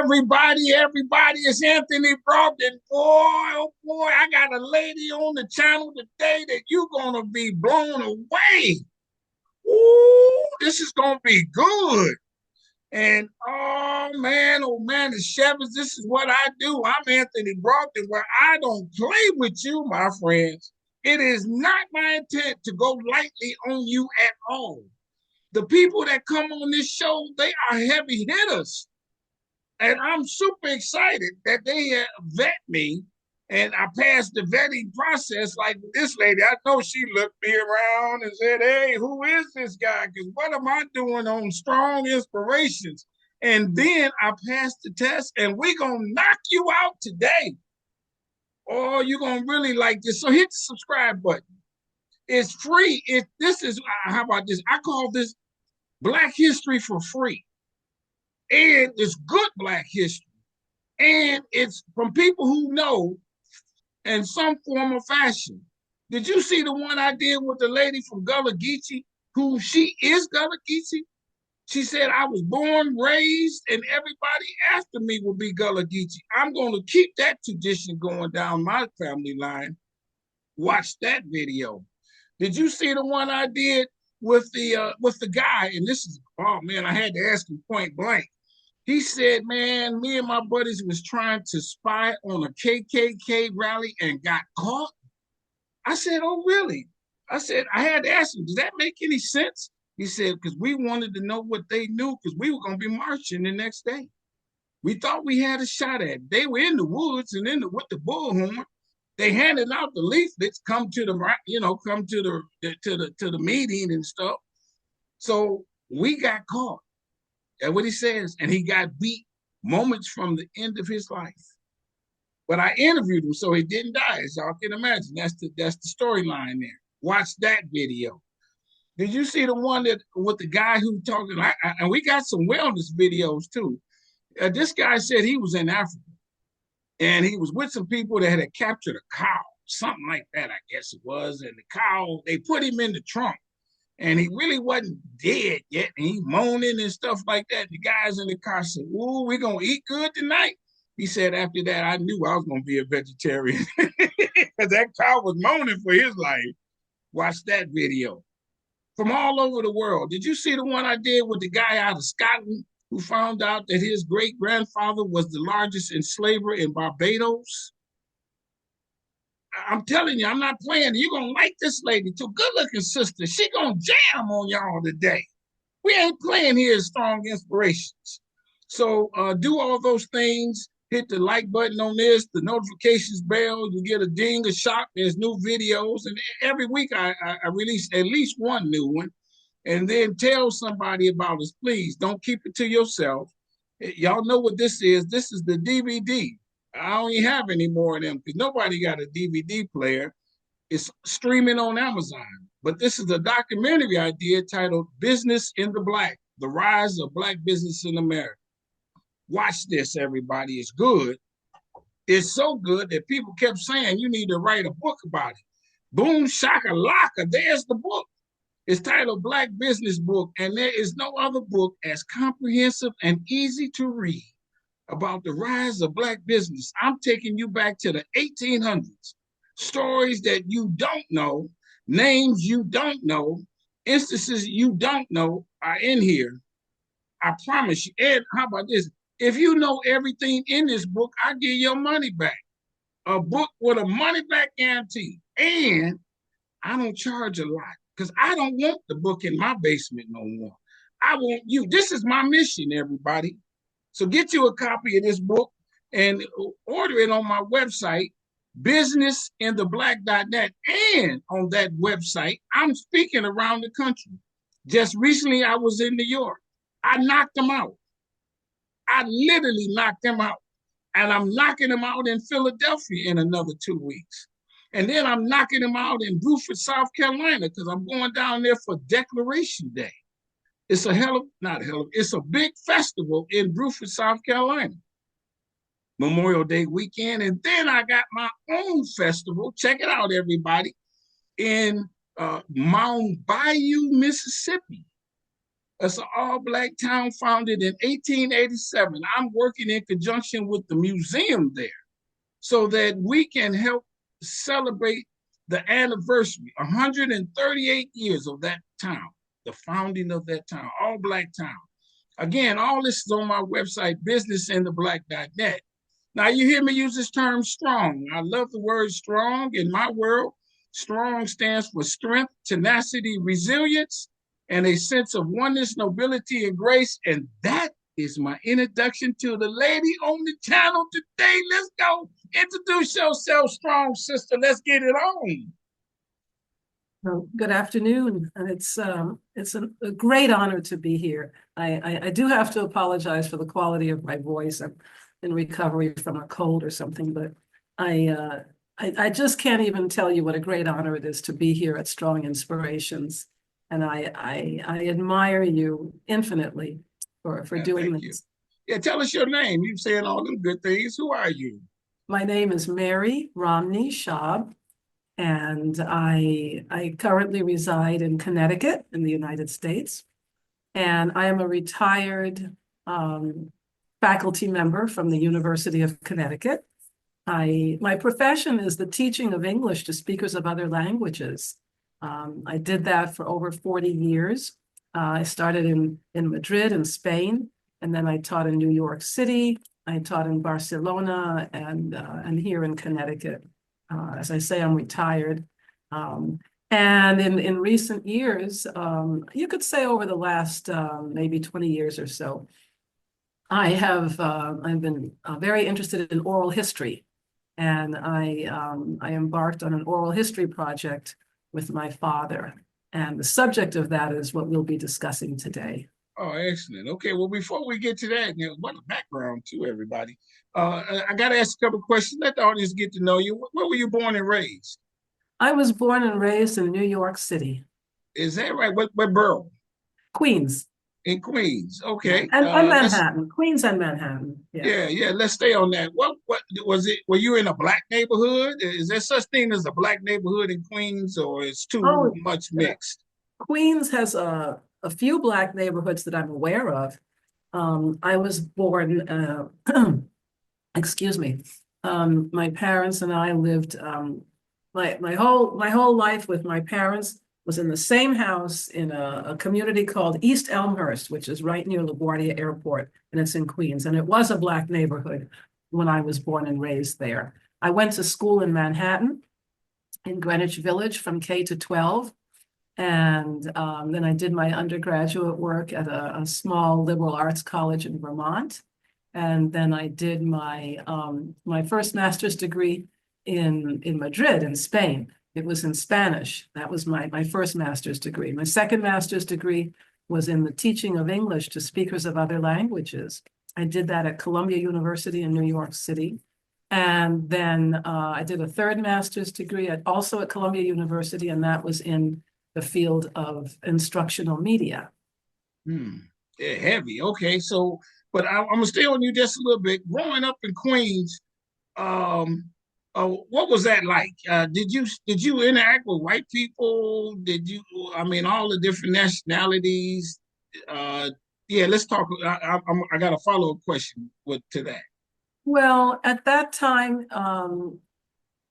Everybody, it's Anthony Brogdon. Boy, oh boy, I got a lady on the channel today that you're gonna be blown away. Ooh, this is gonna be good. And oh man, the Chevys, this is what I do. I'm Anthony Brogdon, where I don't play with you, my friends. It is not my intent to go lightly on you at all. The people that come on this show, they are heavy hitters. And I'm super excited that they vet me and I passed the vetting process like this lady. I know she looked me around and said, hey, who is this guy? Because what am I doing on Strong Inspirations? And then I passed the test and we're going to knock you out today. Oh, you're going to really like this. So hit the subscribe button. It's free. This is, how about this? I call this Black History for free. And it's good Black history. And it's from people who know in some form or fashion. Did you see the one I did with the lady from Gullah Geechee, who she is Gullah Geechee? She said, I was born, raised, and everybody after me will be Gullah Geechee. I'm going to keep that tradition going down my family line. Watch that video. Did you see the one I did with the guy? And this is, oh man, I had to ask him point blank. He said, man, me and my buddies was trying to spy on a KKK rally and got caught. I said, oh, really? I said, I had to ask him, does that make any sense? He said, because we wanted to know what they knew because we were going to be marching the next day. We thought we had a shot at it. They were in the woods and with the bullhorn. They handed out the leaflets, come to the meeting and stuff. So we got caught. That's what he says. And he got beat moments from the end of his life. But I interviewed him, so he didn't die, as y'all can imagine. That's the storyline there. Watch that video. Did you see the one that with the guy who talking? And we got some wellness videos too. This guy said he was in Africa, and he was with some people that had captured a cow, something like that, I guess it was. And the cow, they put him in the trunk. And he really wasn't dead yet. And he moaning and stuff like that. The guys in the car said, ooh, we're going to eat good tonight. He said, after that, I knew I was going to be a vegetarian. Because that cow was moaning for his life. Watch that video. From all over the world. Did you see the one I did with the guy out of Scotland who found out that his great-grandfather was the largest enslaver in Barbados? I'm telling you, I'm not playing. You're going to like this lady too. Good-looking sister. She going to jam on y'all today. We ain't playing here as Strong Inspirations. So do all those things. Hit the like button on this, the notifications bell. You get a ding, a shock. There's new videos. And every week I release at least one new one. And then tell somebody about us. Please don't keep it to yourself. Y'all know what this is. This is the DVD. I don't even have any more of them because nobody got a DVD player. It's streaming on Amazon. But this is a documentary I did titled Business in the Black, The Rise of Black Business in America. Watch this, everybody. It's good. It's so good that people kept saying you need to write a book about it. Boom, shakalaka, there's the book. It's titled Black Business Book, and there is no other book as comprehensive and easy to read about the rise of Black business. I'm taking you back to the 1800s. Stories that you don't know, names you don't know, instances you don't know are in here. I promise you. And how about this? If you know everything in this book, I give your money back. A book with a money back guarantee. And I don't charge a lot because I don't want the book in my basement no more. I want you. This is my mission, everybody. So get you a copy of this book and order it on my website, businessintheblack.net. And on that website, I'm speaking around the country. Just recently, I was in New York. I knocked them out. I literally knocked them out. And I'm knocking them out in Philadelphia in another 2 weeks. And then I'm knocking them out in Beaufort, South Carolina, because I'm going down there for Declaration Day. It's it's a big festival in Beaufort, South Carolina. Memorial Day weekend. And then I got my own festival. Check it out, everybody, in Mount Bayou, Mississippi It's an all-black town founded in 1887. I'm working in conjunction with the museum there so that we can help celebrate the anniversary, 138 years of that town, the founding of that town, all-black town. Again, all this is on my website, businessintheblack.net. Now, you hear me use this term strong. I love the word strong. In my world, strong stands for strength, tenacity, resilience, and a sense of oneness, nobility, and grace. And that is my introduction to the lady on the channel today. Let's go. Introduce yourself, strong sister. Let's get it on. Well, good afternoon, and it's a great honor to be here. I do have to apologize for the quality of my voice. I'm in recovery from a cold or something, but I just can't even tell you what a great honor it is to be here at Strong Inspirations, and I admire you infinitely for doing Thank you. this. Yeah, tell us your name. You're saying all them good things. Who are you? My name is Mary Romney Schaub. And I currently reside in Connecticut in the United States. And I am a retired faculty member from the University of Connecticut. My profession is the teaching of English to speakers of other languages. I did that for over 40 years. I started in Madrid in Spain, and then I taught in New York City. I taught in Barcelona and here in Connecticut. As I say, I'm retired. And in recent years, you could say over the last maybe 20 years or so, I've been very interested in oral history. And I embarked on an oral history project with my father. And the subject of that is what we'll be discussing today. Oh, excellent. Okay, well, before we get to that, what a background to everybody. I got to ask a couple questions. Let the audience get to know you. Where were you born and raised? I was born and raised in New York City. Is that right? What borough? Queens. In Queens. Yeah. Okay. And Manhattan. Queens and Manhattan. Yeah. Yeah. Let's stay on that. What was it? Were you in a black neighborhood? Is there such thing as a black neighborhood in Queens, or is too Oh, much mixed? Queens has a few black neighborhoods that I'm aware of. I was born, excuse me. My parents and I lived my whole life with my parents was in the same house in a community called East Elmhurst, which is right near LaGuardia Airport, and it's in Queens. And it was a black neighborhood when I was born and raised there. I went to school in Manhattan, in Greenwich Village from K to 12. And then I did my undergraduate work at a small liberal arts college in Vermont. And then I did my first master's degree in Madrid, in Spain. It was in Spanish. That was my first master's degree. My second master's degree was in the teaching of English to speakers of other languages. I did that at Columbia University in New York City. And then I did a third master's degree also at Columbia University, and that was in the field of instructional media. Yeah, heavy. Okay, so, but I'm gonna stay on you just a little bit. Growing up in Queens, um, what was that like? Did you interact with white people? Did you? I mean, all the different nationalities. Uh, yeah, let's talk. I got a follow up question to that. Well, at that time,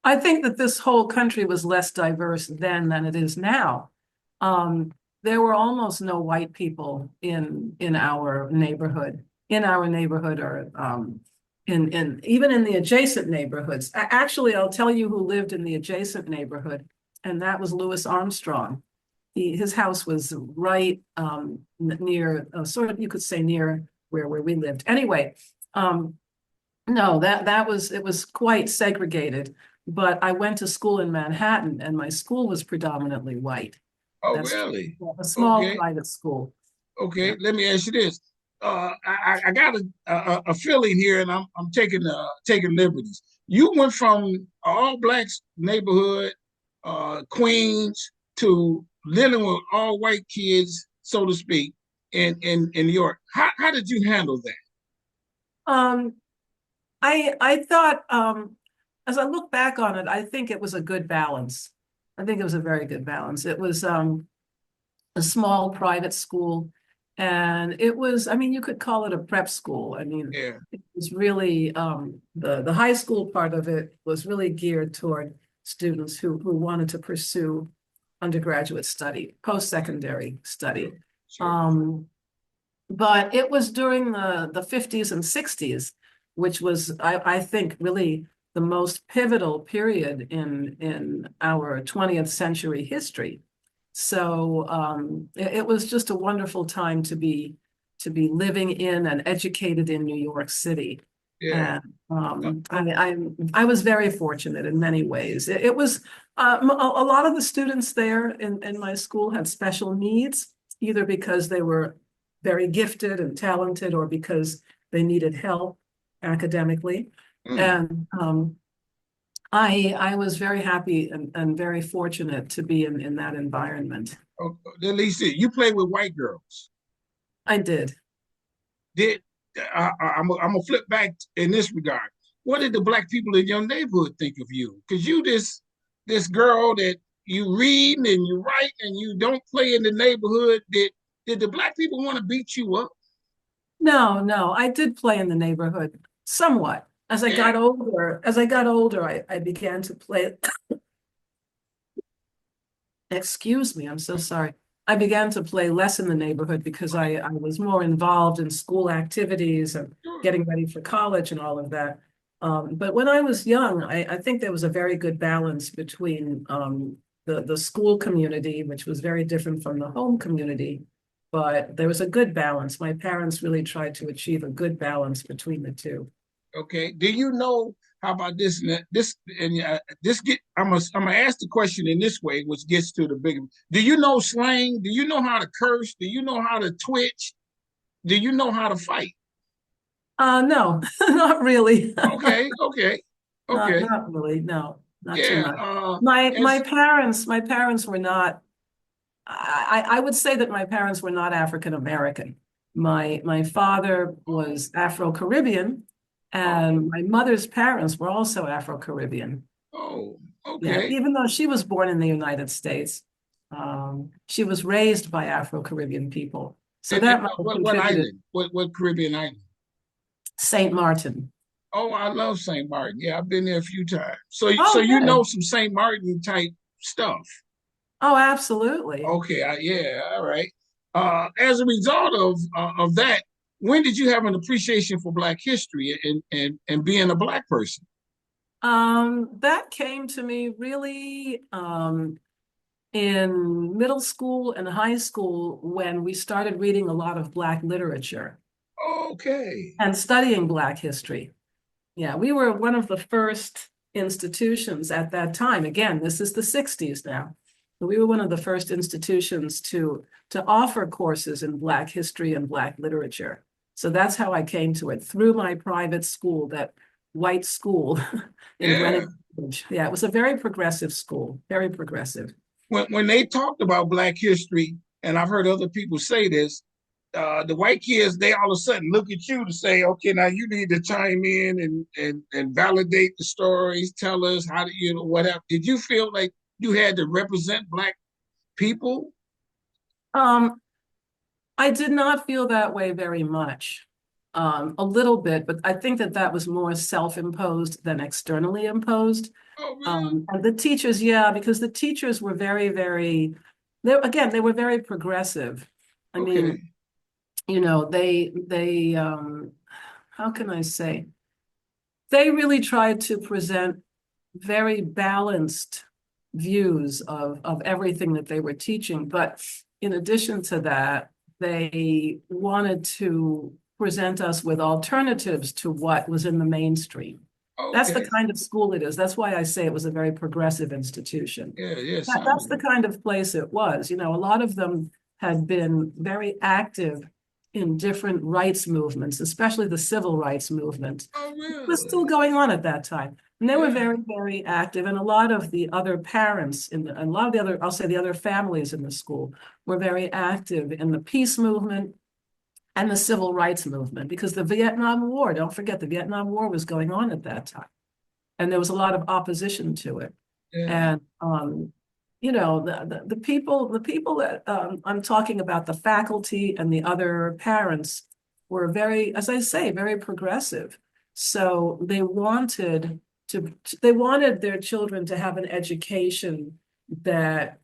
I think that this whole country was less diverse then than it is now. There were almost no white people in our neighborhood, or in even in the adjacent neighborhoods. Actually, I'll tell you who lived in the adjacent neighborhood, and that was Louis Armstrong. His house was right near, sort of, you could say near where we lived. Anyway, no, it was quite segregated. But I went to school in Manhattan, and my school was predominantly white. Oh, That's really? a small Okay. private school. Okay. Yeah. Let me ask you this. I got a feeling here, and I'm taking liberties. You went from all blacks neighborhood, Queens, to living with all white kids, so to speak, in New York. How did you handle that? Um, I thought, as I look back on it, I think it was a good balance. I think it was a very good balance. It was a small private school, And it was, I mean, you could call it a prep school. I mean, Yeah. it was really the high school part of it was really geared toward students who wanted to pursue undergraduate study, post-secondary Sure. study. Sure. Um, but it was during the 50s and 60s, which was, I think, really the most pivotal period in our 20th century history. So it was just a wonderful time to be living in and educated in New York City. Yeah. And Uh, I was very fortunate in many ways. It was a lot of the students there in my school had special needs, either because they were very gifted and talented or because they needed help academically. mm. And I was very happy and very fortunate to be in that environment. Oh, at least you play with white girls. I did. Did I'm gonna flip back in this regard. What did the black people in your neighborhood think of you? Because you this girl that you read and you write and you don't play in the neighborhood. Did the black people want to beat you up? No, no, I did play in the neighborhood somewhat. Yeah. As I got older, I began to play. Excuse me, I'm so sorry. I began to play less in the neighborhood because I was more involved in school activities and Sure. getting ready for college and all of that. But when I was young, I think there was a very good balance between the school community, which was very different from the home community, but there was a good balance. My parents really tried to achieve a good balance between the two. Okay. Do you know how about this and that, this and this get? I'm gonna ask the question in this way, which gets to the bigger. Do you know slang? Do you know how to curse? Do you know how to twitch? Do you know how to fight? No, not really. Okay. Okay. Not Okay. not really, no, not too Yeah. much. My As parents were not, I would say that my parents were not African American. My father oh, was Afro-Caribbean, oh, and my mother's parents were also Afro-Caribbean. oh, Yeah, okay. even though she was born in the United States, she was raised by Afro-Caribbean people. So And that might have what contributed. island? What Caribbean island? Saint Martin. Oh, I love St. Martin. Yeah, I've been there a few times. So Oh, you know good. some St. Martin type stuff. Oh, absolutely. Okay, yeah, all right. As a result of that, when did you have an appreciation for Black history and being a Black person? That came to me really in middle school and high school when we started reading a lot of Black literature Okay, and studying Black history. Yeah, we were one of the first institutions at that time. Again, this is the 60s now. But we were one of the first institutions to offer courses in Black history and Black literature. So that's how I came to it through my private school, that white school in yeah. Greenwich Village. Yeah, it was a very progressive school, very progressive. When they talked about Black history, and I've heard other people say this, the white kids they all of a sudden look at you to say, okay, now you need to chime in and validate the stories, tell us how to whatever. Did you feel like you had to represent Black people? Um, I did not feel that way very much. A little bit, but I think that that was more self-imposed than externally imposed. Oh, really? And the teachers, yeah, because the teachers were they were very progressive. I Okay. mean, they how can I say? They really tried to present very balanced views of everything that they were teaching. But in addition to that, they wanted to present us with alternatives to what was in the mainstream. That's the Okay. kind of school it is. That's why I say it was a very progressive institution. Yeah, yeah, That's sounds the like kind of place it was. A lot of them had been very active in different rights movements, especially the civil rights movement. oh, It was really? still going on at that time. And they were Yeah, very, very active. And a lot of the other parents a lot of the other, I'll say the other families in the school were very active in the peace movement and the civil rights movement because the Vietnam War, don't forget, the Vietnam War was going on at that time. And there was a lot of opposition to it. yeah. And the people that I'm talking about, the faculty and the other parents were very, as I say, very progressive. So they wanted their children to have an education that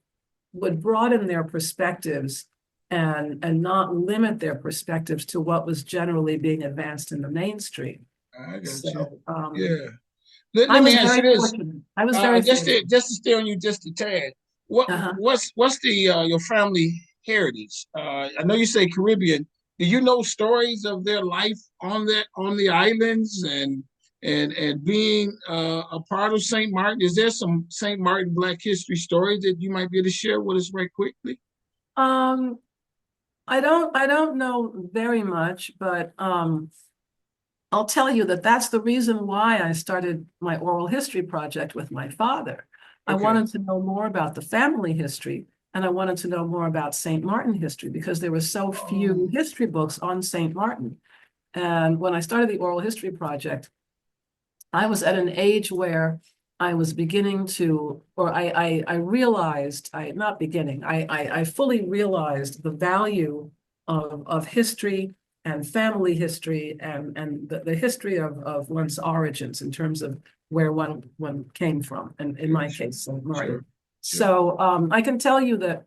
would broaden their perspectives and not limit their perspectives to what was generally being advanced in the mainstream. I got you. So Yeah. I Let me was ask you very this. fortunate. I was very fortunate. Just to stay on you just a tad. Uh-huh. What's the your family heritage? I know you say Caribbean. Do you know stories of their life on the islands and being a part of Saint Martin? Is there some Saint Martin Black history stories that you might be able to share with us right quickly? Um, I don't know very much, but I'll tell you that that's the reason why I started my oral history project with my father. I Okay. wanted to know more about the family history, and I wanted to know more about St. Martin history because there were so few Um, history books on St. Martin. And when I started the oral history project, I was at an age where I was beginning to, or I realized, not beginning, I fully realized the value of history and family history and the history of one's origins in terms of where one came from, and in my yes, case, St. sure. Martin. Yeah. So I can tell you that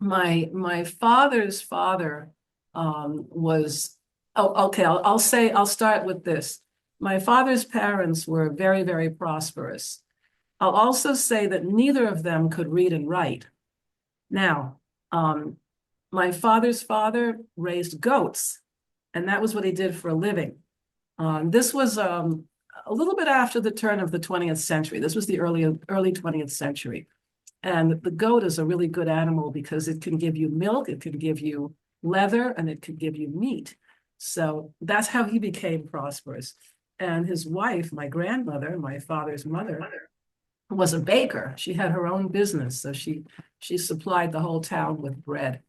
my father's father was okay. I'll start with this. My father's parents were very, very prosperous. I'll also say that neither of them could read and write. Now, um, my father's father raised goats, and that was what he did for a living. This was a little bit after the turn of the 20th century. This was the early 20th century. And the goat is a really good animal because it can give you milk, it can give you leather, and it can give you meat. So that's how he became prosperous. And his wife, my grandmother, my father's mother, was a baker. She had her own business, so she supplied the whole town with bread.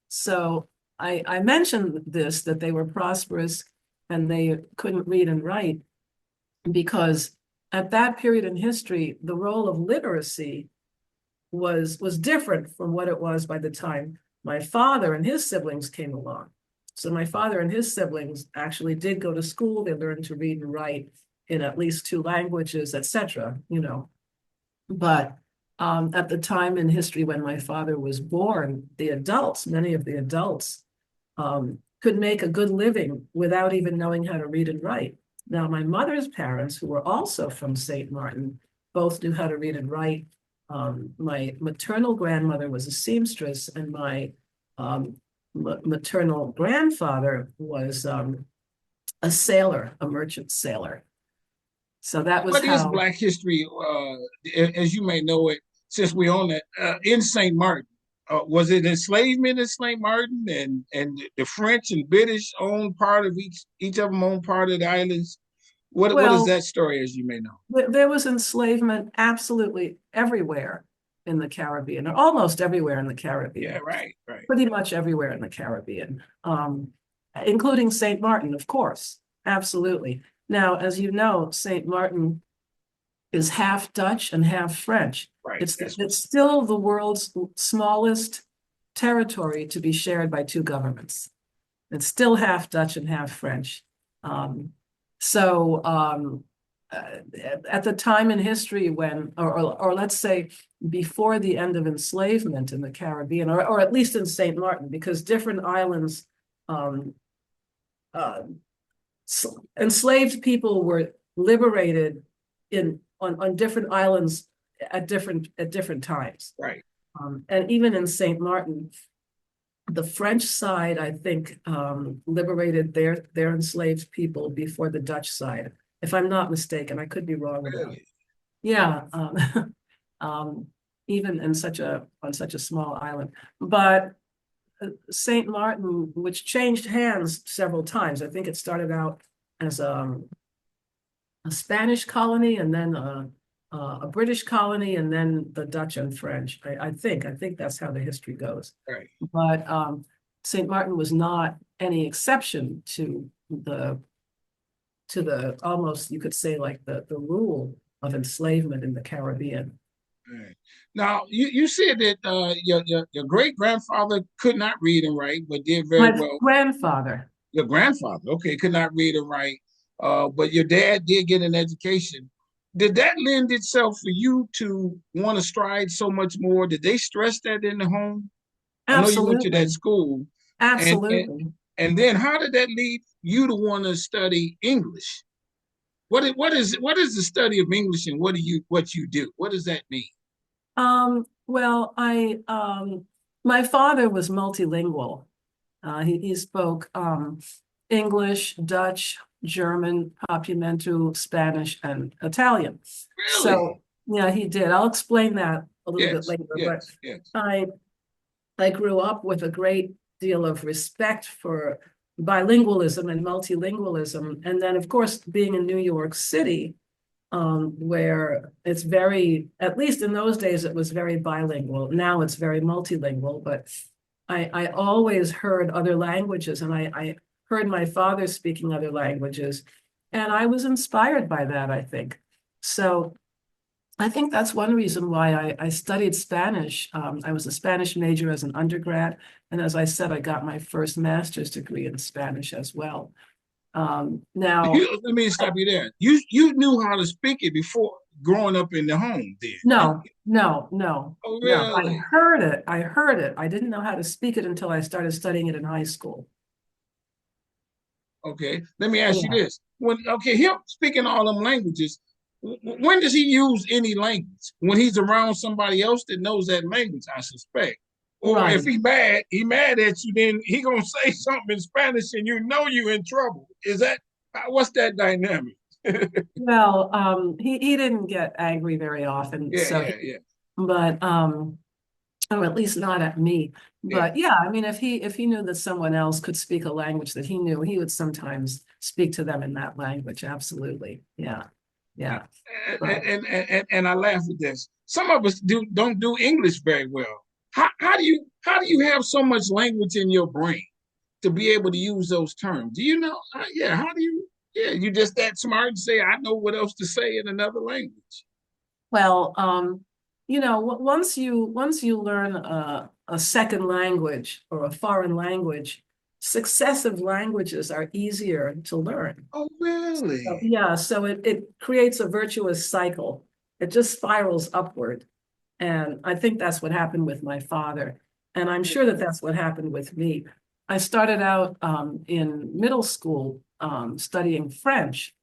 So I mentioned this, that they were prosperous and they couldn't read and write because at that period in history, the role of literacy was different from what it was by the time my father and his siblings came along. So my father and his siblings actually did go to school. They learned to read and write in at least two languages, etc. But at the time in history when my father was born, many of the adults, could make a good living without even knowing how to read and write. Now, my mother's parents, who were also from St. Martin, both knew how to read and write. My maternal grandmother was a seamstress, and my maternal grandfather was a sailor, a merchant sailor. So that was What is how. Black history, as you may know it, since we own it, in St. Martin? Was it enslavement in St. Martin and the French and British owned part of each of them owned part of the islands? What is Well, that story, as you may know? there was enslavement absolutely everywhere in the Caribbean, or almost everywhere in the Yeah, Caribbean, right, right. pretty much everywhere in the Caribbean, including St. Martin, of course, absolutely. Now, as you know, St. Martin is half Dutch and half French. Right. It's still the world's smallest territory to be shared by two governments. It's still half Dutch and half French. Um, so at the time in history when, or let's say before the end of enslavement in the Caribbean, or at least in St. Martin, because different islands, um, uh, enslaved people were liberated on different islands at different times. Right. And even in St. Martin, the French side, I think, liberated their enslaved people before the Dutch side, if I'm not mistaken. I could be wrong about it. Really? Yeah, um, even in on such a small island. But Saint Martin, which changed hands several times, I think it started out as a Spanish colony, and then a British colony, and then the Dutch and French. I think that's how the history goes. Right. But St. Martin was not any exception to the almost, you could say, like the rule of enslavement in the Caribbean. Right. Now, you said that your great grandfather could not read and write, but did very My well. grandfather. Your grandfather, okay, could not read and write, but your dad did get an education. Did that lend itself for you to want to strive so much more? Did they stress that in the home? I know you went to that Absolutely. school, and and, Absolutely. and then how did that lead you to want to study English? What is the study of English, and what you do? What does that mean? Well, my father was multilingual. He spoke English, Dutch, German, Papiamentu, Spanish, and Italian. So, Really? yeah, he did. I'll explain that a little bit Yes, later, but yes, yes. I I grew up with a great deal of respect for bilingualism and multilingualism. And then, of course, being in New York City, where it's very, at least in those days, it was very bilingual. Now it's very multilingual, but I always heard other languages, and I heard my father speaking other languages, and I was inspired by that, I think. So I think that's one reason why I studied Spanish. I was a Spanish major as an undergrad, and as I said, I got my first master's degree in Spanish as well. Now, Let me stop you there. You knew how to speak it before growing up in the home, then? no, no, no, Oh, no. I really? heard it. I heard it. I didn't know how to speak it until I started studying it in high school. Okay. Let me ask you Yeah, this. Him speaking all them languages, when does he use any language? When he's around somebody else that knows that language, I suspect. Or if right. he mad at you, then he gonna say something in Spanish, and you know you in trouble. Is that what's that dynamic? Yeah, Well, he didn't get angry very often, yeah, so yeah, but or at least not at me. yeah. But yeah, I mean, if he knew that someone else could speak a language that he knew, he would sometimes speak to them in that language. Absolutely. Yeah. Yeah. But And I laugh at this. Some of us don't do English very well. How do you have so much language in your brain to be able to use those terms? Do you know? Yeah. How do you? Yeah, you just that smart to say I know what else to say in another language. well, once you learn a second language or a foreign language, successive languages are easier to learn. Oh, So, really? yeah, so it creates a virtuous cycle. It just spirals upward. And I think that's what happened with my father. And I'm sure that that's what happened with me. I started out in middle school studying French.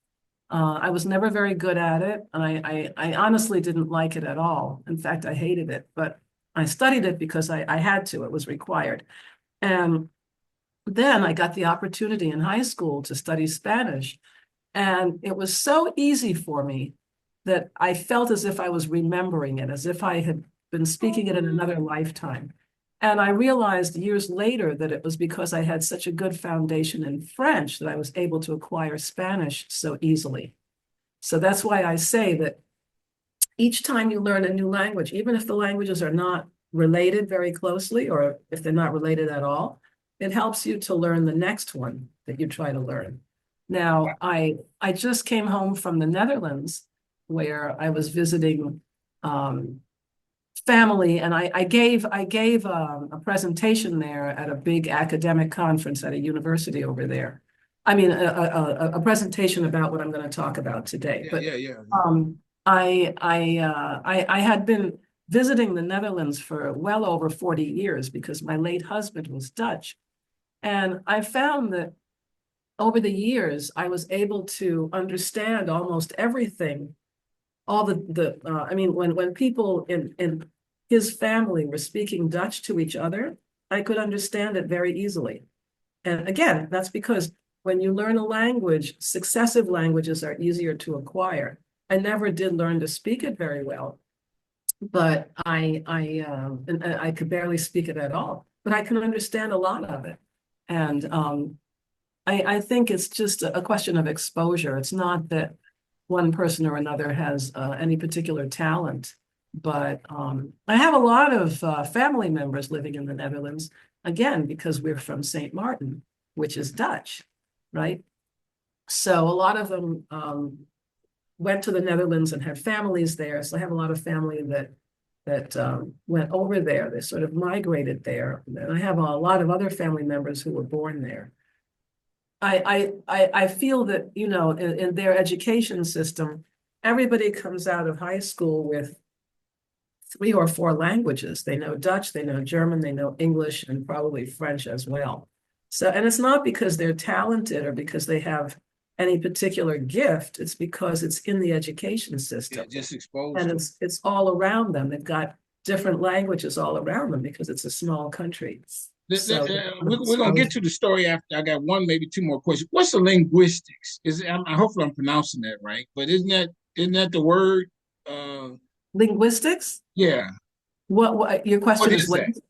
I was never very good at it. I honestly didn't like it at all. In fact, I hated it, but I studied it because I had to, it was required. And then I got the opportunity in high school to study Spanish. And it was so easy for me that I felt as if I was remembering it, as if I had been speaking it in another Oh, lifetime. And I realized years later that it was because I had such a good foundation in French that I was able to acquire Spanish so easily. So that's why I say that each time you learn a new language, even if the languages are not related very closely, or if they're not related at all, it helps you to learn the next one that you try to learn. Now, I just came home from the Netherlands where I was visiting um, family, and I gave a presentation there at a big academic conference at a university over there. I mean, a presentation about what I'm going to talk about today. yeah, But yeah, yeah, yeah. I had been visiting the Netherlands for well over 40 years because my late husband was Dutch, and I found that over the years I was able to understand almost everything all I mean, when people in his family were speaking Dutch to each other, I could understand it very easily. And again, that's because when you learn a language, successive languages are easier to acquire. I never did learn to speak it very well, but I could barely speak it at all, but I can understand a lot of it. And I think it's just a question of exposure. It's not that one person or another has any particular talent. But I have a lot of family members living in the Netherlands, again, because we're from St. Martin, which is Dutch, right? So a lot of them went to the Netherlands and had families there. So I have a lot of family that that went over there. They sort of migrated there. And I have a lot of other family members who were born there. I feel that, you know, in their education system, everybody comes out of high school with 3 or 4 languages. They know Dutch, they know German, they know English, and probably French as well. So, and it's not because they're talented or because they have any particular gift. It's because it's in the education Yeah, system. just exposed And to. it's all around them. They've got different languages all around them because it's a small country. So We're gonna get to the story after. I got one, maybe two more questions. What's the linguistics? Hopefully I'm pronouncing that right, but isn't that the word? Uh, linguistics? yeah. What your What question is is that?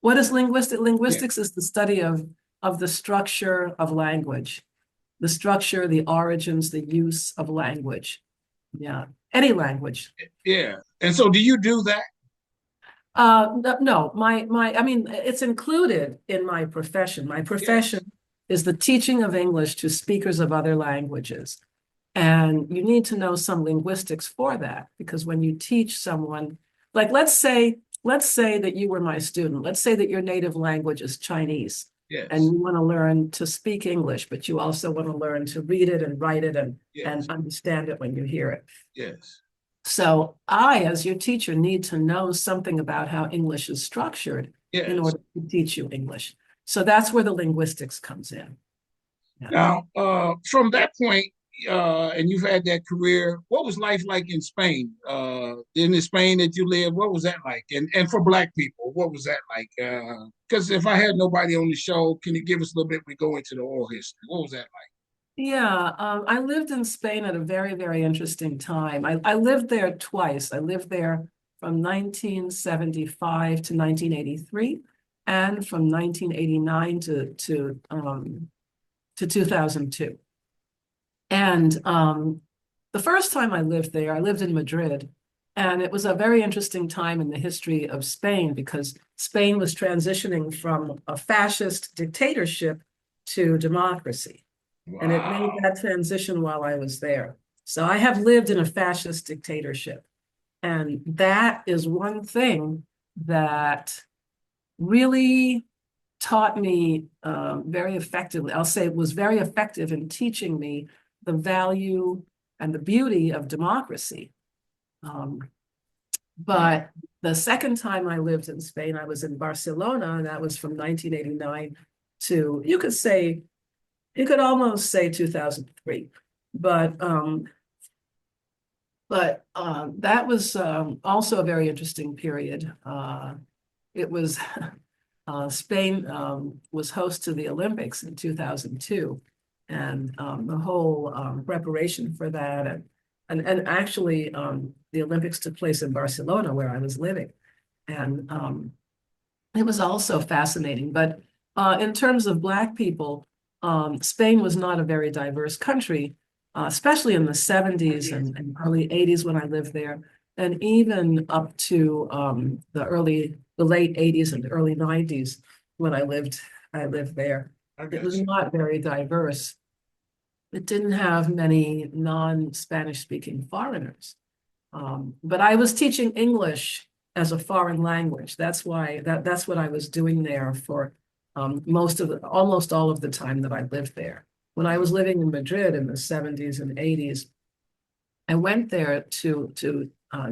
what is linguistic? Yeah. Linguistics is the study of the structure of language, the structure, the origins, the use of language. Yeah, any language. Yeah. And so, do you do that? No, I mean, it's included in my profession. My Yes. profession is the teaching of English to speakers of other languages. And you need to know some linguistics for that, because when you teach someone, like let's say that you were my student. Let's say that your native language is Chinese and Yes. you want to learn to speak English, but you also want to learn to read it and write it Yes. and understand it when you hear it. Yes. So I, as your teacher, need to know something about how English is structured in Yes. order to teach you English. So that's where the linguistics comes in. Yeah. Now, from that point, and you've had that career, what was life like in Spain? In the Spain that you lived, what was that like? And for Black people, what was that like? Because if I had nobody on the show, can you give us a little bit? We go into the oral history. What was that like? Yeah, I lived in Spain at a very, very interesting time. I lived there twice. I lived there from 1975 to 1983, and from 1989 to 2002. And the first time I lived there, I lived in Madrid, and it was a very interesting time in the history of Spain because Spain was transitioning from a fascist dictatorship to democracy. And it made Wow. that transition while I was there. So I have lived in a fascist dictatorship. And that is one thing that really taught me very effectively. I'll say it was very effective in teaching me the value and the beauty of democracy. Um, Wow. but the second time I lived in Spain, I was in Barcelona, and that was from 1989 to, you could almost say 2003. But that was also a very interesting period. It was Spain was host to the Olympics in 2002, and the whole preparation for that, and actually the Olympics took place in Barcelona where I was living, and it was also fascinating. But in terms of Black people, Spain was not a very diverse country, especially in the 70s and early 80s when I lived there, and even up to the late 80s and early 90s when I lived there. I It got was you. not very diverse. It didn't have many non-Spanish speaking foreigners. But I was teaching English as a foreign language. That's what I was doing there for almost all of the time that I lived there. When I was living in Madrid in the 70s and 80s, I went there to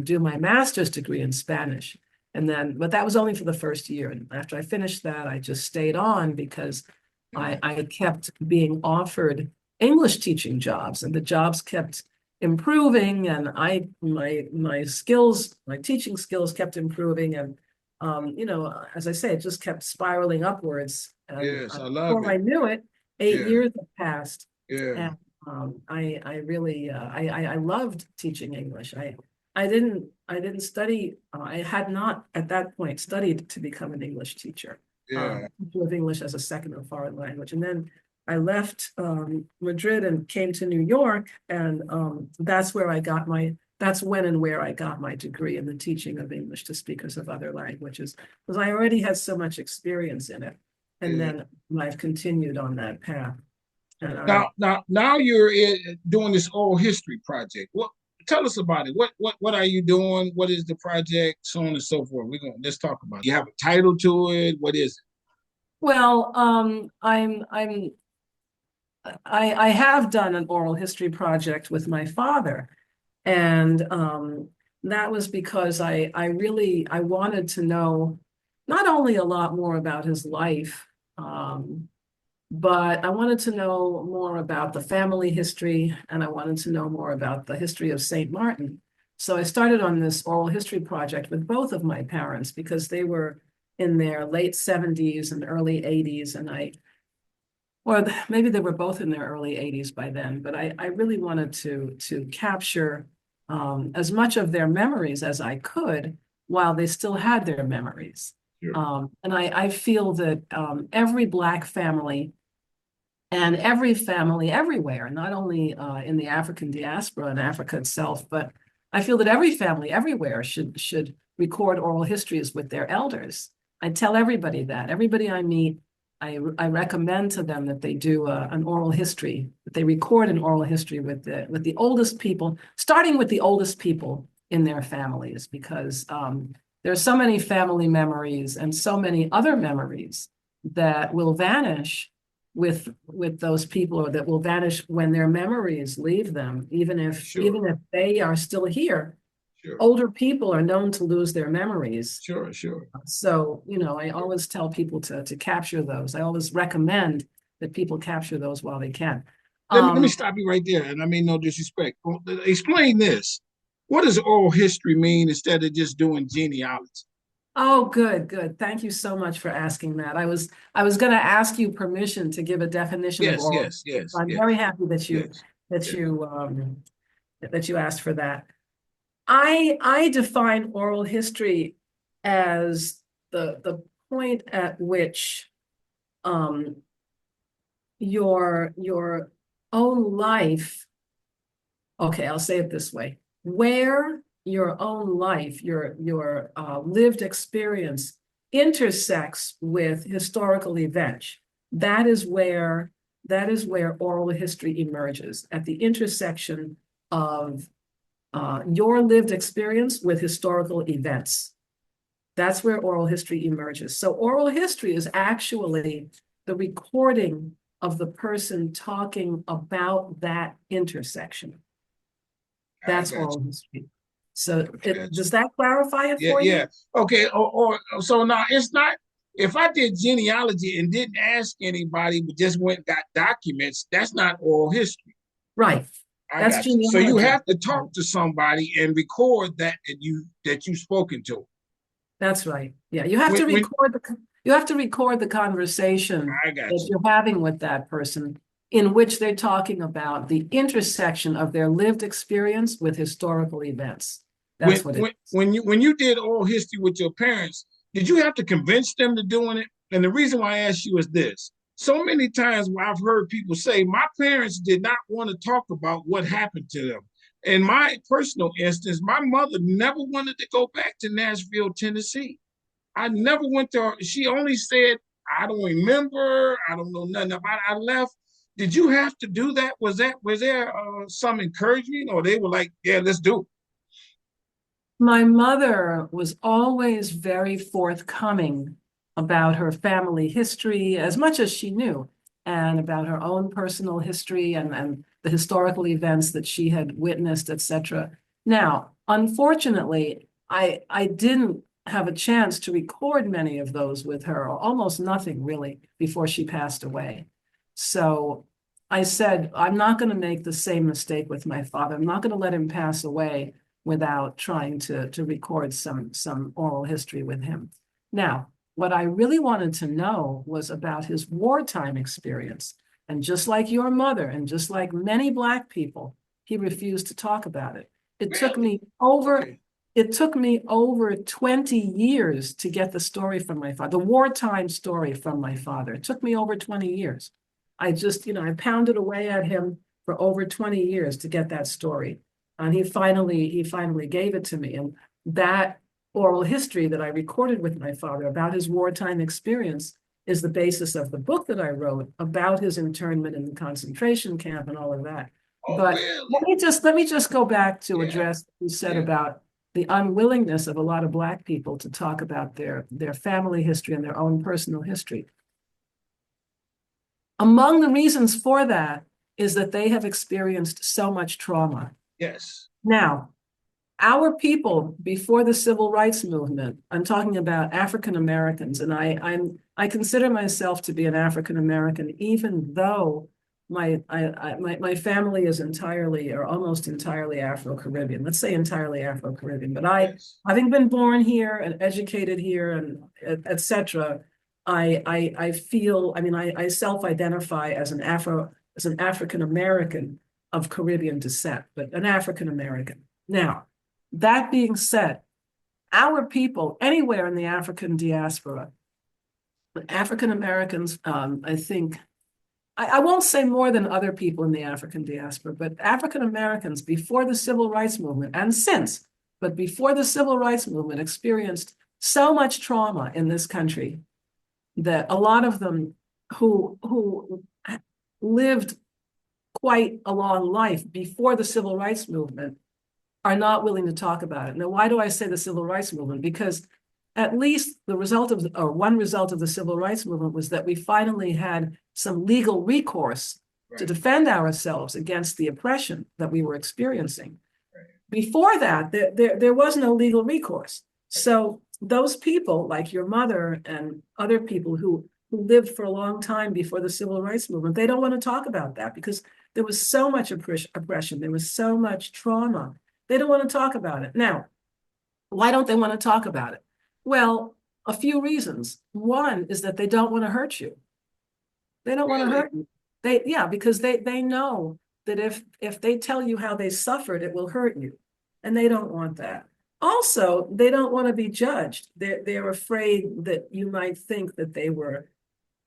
do my master's degree in Spanish. But that was only for the first year. And after I finished that, I just stayed on because Yeah. I kept being offered English teaching jobs, and the jobs kept improving, and my teaching skills kept improving, and as I say, it just kept spiraling upwards. And Yes, I love before it. I knew it, 8 years had passed, Yeah. and I really I loved teaching English. I didn't study. I had not at that point studied to become an English teacher, Yeah. teacher of English as a second or foreign language. And then I left Madrid and came to New York, and that's when and where I got my degree in the teaching of English to speakers of other languages, because I already had so much experience in it. And Yeah. then I've continued on that path. And Now you're doing this oral history project. What? tell us about it. What are you doing? What is the project? So on and so forth. Let's talk about it. You have a title to it. What is it? Well, I have done an oral history project with my father, and that was because I wanted to know not only a lot more about his life, um, but I wanted to know more about the family history, and I wanted to know more about the history of St. Martin. So I started on this oral history project with both of my parents because they were in their late 70s and early 80s, and or maybe they were both in their early 80s by then, but I really wanted to capture as much of their memories as I could while they still had their memories. Sure. And I feel that every Black family and every family everywhere, not only in the African diaspora and Africa itself, but I feel that every family everywhere should record oral histories with their elders. I tell everybody that. Everybody I meet, I recommend to them that they do an oral history, that they record an oral history with the oldest people, starting with the oldest people in their families, because there are so many family memories and so many other memories that will vanish with those people, or that will vanish when their memories leave them, even Sure. if they are still here. Sure. Older people are known to lose their memories. Sure. Sure. So, I always tell people to capture those. I always recommend that people capture those while they can. Let me stop you right there, and I mean no disrespect. Explain this. What does oral history mean instead of just doing genealogy? Oh, good, good. Thank you so much for asking that. I was going to ask you permission to give a definition of Yes, oral. yes, yes, I'm very yes, happy that you yes, that yes. you that you asked for that. I define oral history as the point at which um, your own life. Okay, I'll say it this way: where your own life, your lived experience intersects with historical events. That is where that is where oral history emerges, at the intersection of your lived experience with historical events. That's where oral history emerges. So oral history is actually the recording of the person talking about that intersection. I That's got oral history. So you. I got you. does that clarify it Yeah, for yeah. you? Okay. Or so now it's not. If I did genealogy and didn't ask anybody, but just went and got documents, that's not oral history. Right. I That's got you. So you genealogy. have to talk to somebody and record that you've spoken to. That's right. Yeah, you have to When record the conversation I got that you. you're having with that person, in which they're talking about the intersection of their lived experience with historical events. when That's what it when is. when you did oral history with your parents, did you have to convince them to doing it? And the reason why I ask you is this: so many times where I've heard people say, my parents did not want to talk about what happened to them. In my personal instance, my mother never wanted to go back to Nashville, Tennessee. I never went there. She only said, I don't remember. I don't know nothing about it. I left. Did you have to do that? Was there some encouragement, or they were like, yeah, let's do it? My mother was always very forthcoming about her family history, as much as she knew, and about her own personal history and the historical events that she had witnessed, etc. Now, unfortunately, I didn't have a chance to record many of those with her, or almost nothing really, before she passed away. So I said, I'm not going to make the same mistake with my father. I'm not going to let him pass away without trying to record some oral history with him. Now, what I really wanted to know was about his wartime experience. And just like your mother, and just like many Black people, he refused to talk about it. It took Really? me over Okay. it took me over 20 years to get the story from my father, the wartime story from my father. It took me over 20 years. I pounded away at him for over 20 years to get that story. And he finally gave it to me. And that oral history that I recorded with my father about his wartime experience is the basis of the book that I wrote about his internment in the concentration camp and all of that. Oh, But really? let me just go back to Yeah, address what you said yeah. about the unwillingness of a lot of Black people to talk about their family history and their own personal history. Among the reasons for that is that they have experienced so much trauma. Yes. Now, our people before the civil rights movement, I'm talking about African Americans, and I consider myself to be an African American, even though my family is entirely or almost entirely Afro-Caribbean. Let's say entirely Afro-Caribbean, but Yes. having been born here and educated here and et cetera, I feel, I mean, I self-identify as as an African American of Caribbean descent, but an African American. Now, that being said, our people anywhere in the African diaspora, African Americans, I think, I won't say more than other people in the African diaspora, but African Americans before the civil rights movement and since, but before the civil rights movement experienced so much trauma in this country that a lot of them who lived quite a long life before the civil rights movement are not willing to talk about it. Now, why do I say the civil rights movement? Because at least the result of, or one result of the civil rights movement was that we finally had some legal recourse to Right. defend ourselves against the oppression that we were experiencing. Right. Before that, there was no legal recourse. So those people, like your mother and other people who lived for a long time before the civil rights movement, they don't want to talk about that because there was so much oppression, there was so much trauma. They don't want to talk about it. Now, why don't they want to talk about it? Well, a few reasons. One is that they don't want to hurt you. They don't want to Really? hurt you. Yeah, because they know that if they tell you how they suffered, it will hurt you. And they don't want that. Also, they don't want to be judged. They're afraid that you might think that they were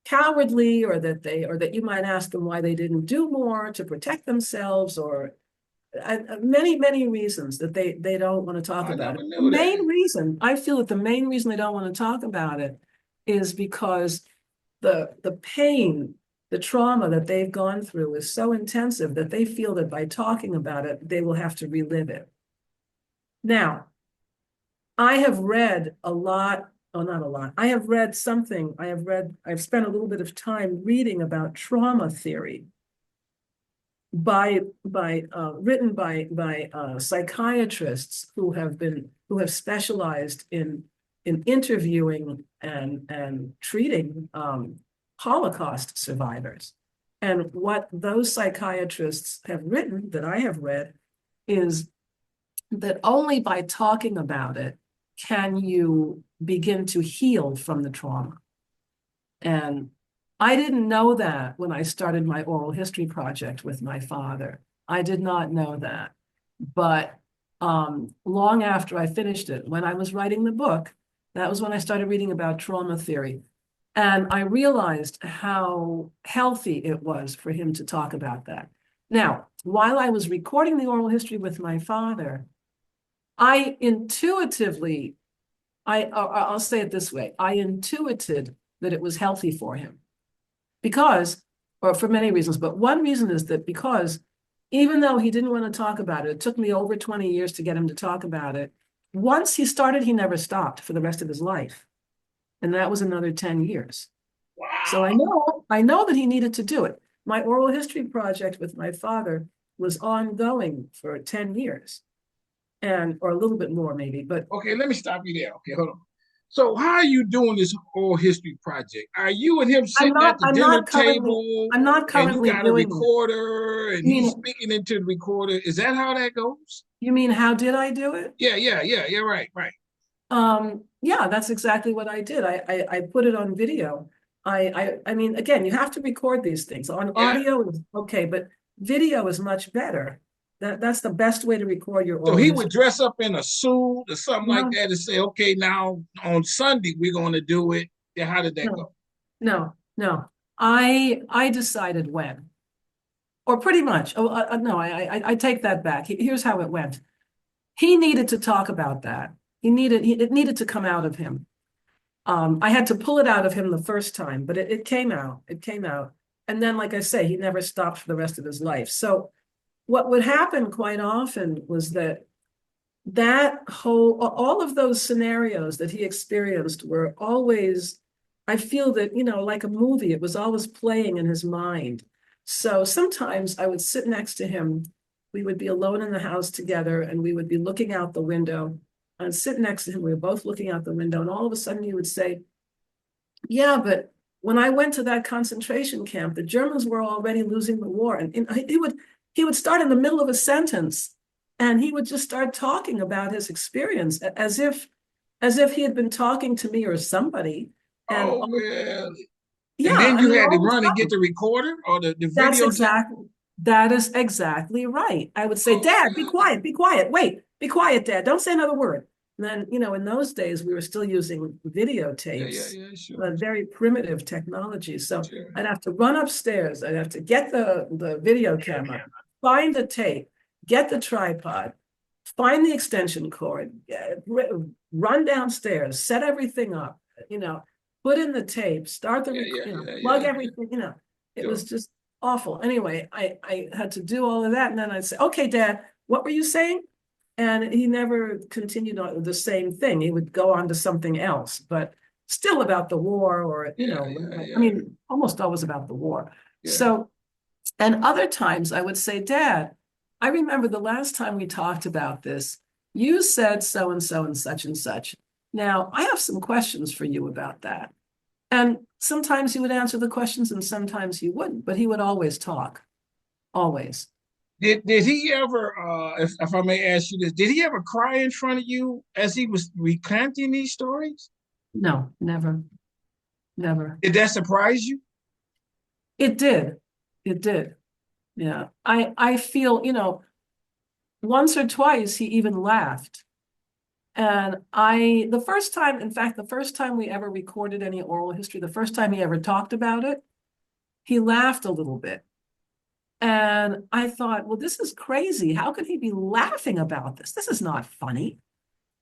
cowardly or that you might ask them why they didn't do more to protect themselves or many reasons that they don't want to talk I about never it. The knew that. main reason, I feel that the main reason they don't want to talk about it is because the pain, the trauma that they've gone through is so intensive that they feel that by talking about it, they will have to relive it. Now, I have read a lot, oh, not a lot. I have read something, I've spent a little bit of time reading about trauma theory written by psychiatrists who have specialized in interviewing and treating Holocaust survivors. And what those psychiatrists have written that I have read is that only by talking about it can you begin to heal from the trauma. And I didn't know that when I started my oral history project with my father. I did not know that. But long after I finished it, when I was writing the book, that was when I started reading about trauma theory. And I realized how healthy it was for him to talk about that. Now, while I was recording the oral history with my father, I intuitively, I'll say it this way, I intuited that it was healthy for him because, or for many reasons, but one reason is that because even though he didn't want to talk about it, it took me over 20 years to get him to talk about it. Once he started, he never stopped for the rest of his life. And that was another 10 years. So Wow. I know that he needed to do it. My oral history project with my father was ongoing for 10 years and or a little bit more maybe, but Okay, let me stop you there. Okay, hold on. So how are you doing this oral history project? Are you and him sitting at the dinner table I'm not and you currently got a doing it. recorder and You he's mean, speaking into the recorder? Is that how that goes? you mean how did I do it? Yeah, right, right. Yeah, that's exactly what I did. I put it on video. I mean, again, you have to record these things. On Yeah. audio, okay, but video is much better. That's the best way to record your So oral he would history. dress up in a suit or something like No, that and say, okay, now on Sunday we're going to do it. Yeah, how did that no, go? no. I decided when, or pretty much. Oh, no, I take that back. Here's how it went. He needed to talk about that. It needed to come out of him. I had to pull it out of him the first time, but it came out. It came out. And then, like I say, he never stopped for the rest of his life. So what would happen quite often was that all of those scenarios that he experienced were always, I feel that, like a movie, it was always playing in his mind. So sometimes I would sit next to him. We would be alone in the house together and we would be looking out the window. I'd sit next to him. We were both looking out the window. And all of a sudden he would say, yeah, but when I went to that concentration camp, the Germans were already losing the war. And he would start in the middle of a sentence and he would just start talking about his experience as if he had been talking to me or somebody. And Oh man. And yeah, then I you mean, had to all the run and get time. the recorder or the That's videotape. exactly, that is exactly right. I would say, Oh Dad, man. be quiet, wait, be quiet, Dad, don't say another word. And then, in those days, we were still using Yeah, yeah, videotapes, yeah, sure, very primitive technology. So sure. I'd have to run upstairs, I'd have to get the video camera, find the tape, get the tripod, find the extension cord, run downstairs, set everything up, you know, put in the tape, start the, Yeah, yeah, yeah, plug yeah, yeah. everything, it Sure. was just awful. Anyway, I had to do all of that. And then I'd say, okay, Dad, what were you saying? And he never continued on the same thing. He would go on to something else, but still about the war or, Yeah, yeah, I yeah, mean, almost always about the war. yeah. So, and other times I would say, Dad, I remember the last time we talked about this, you said so and so and such and such. Now, I have some questions for you about that. And sometimes he would answer the questions and sometimes he wouldn't, but he would always talk, always. Did he ever, if I may ask you this, did he ever cry in front of you as he was recounting these stories? No, never, never. Did that surprise you? It did. It did. Yeah. I feel, once or twice he even laughed. And the first time we ever recorded any oral history, the first time he ever talked about it, he laughed a little bit. And I thought, well, this is crazy. How could he be laughing about this? This is not funny.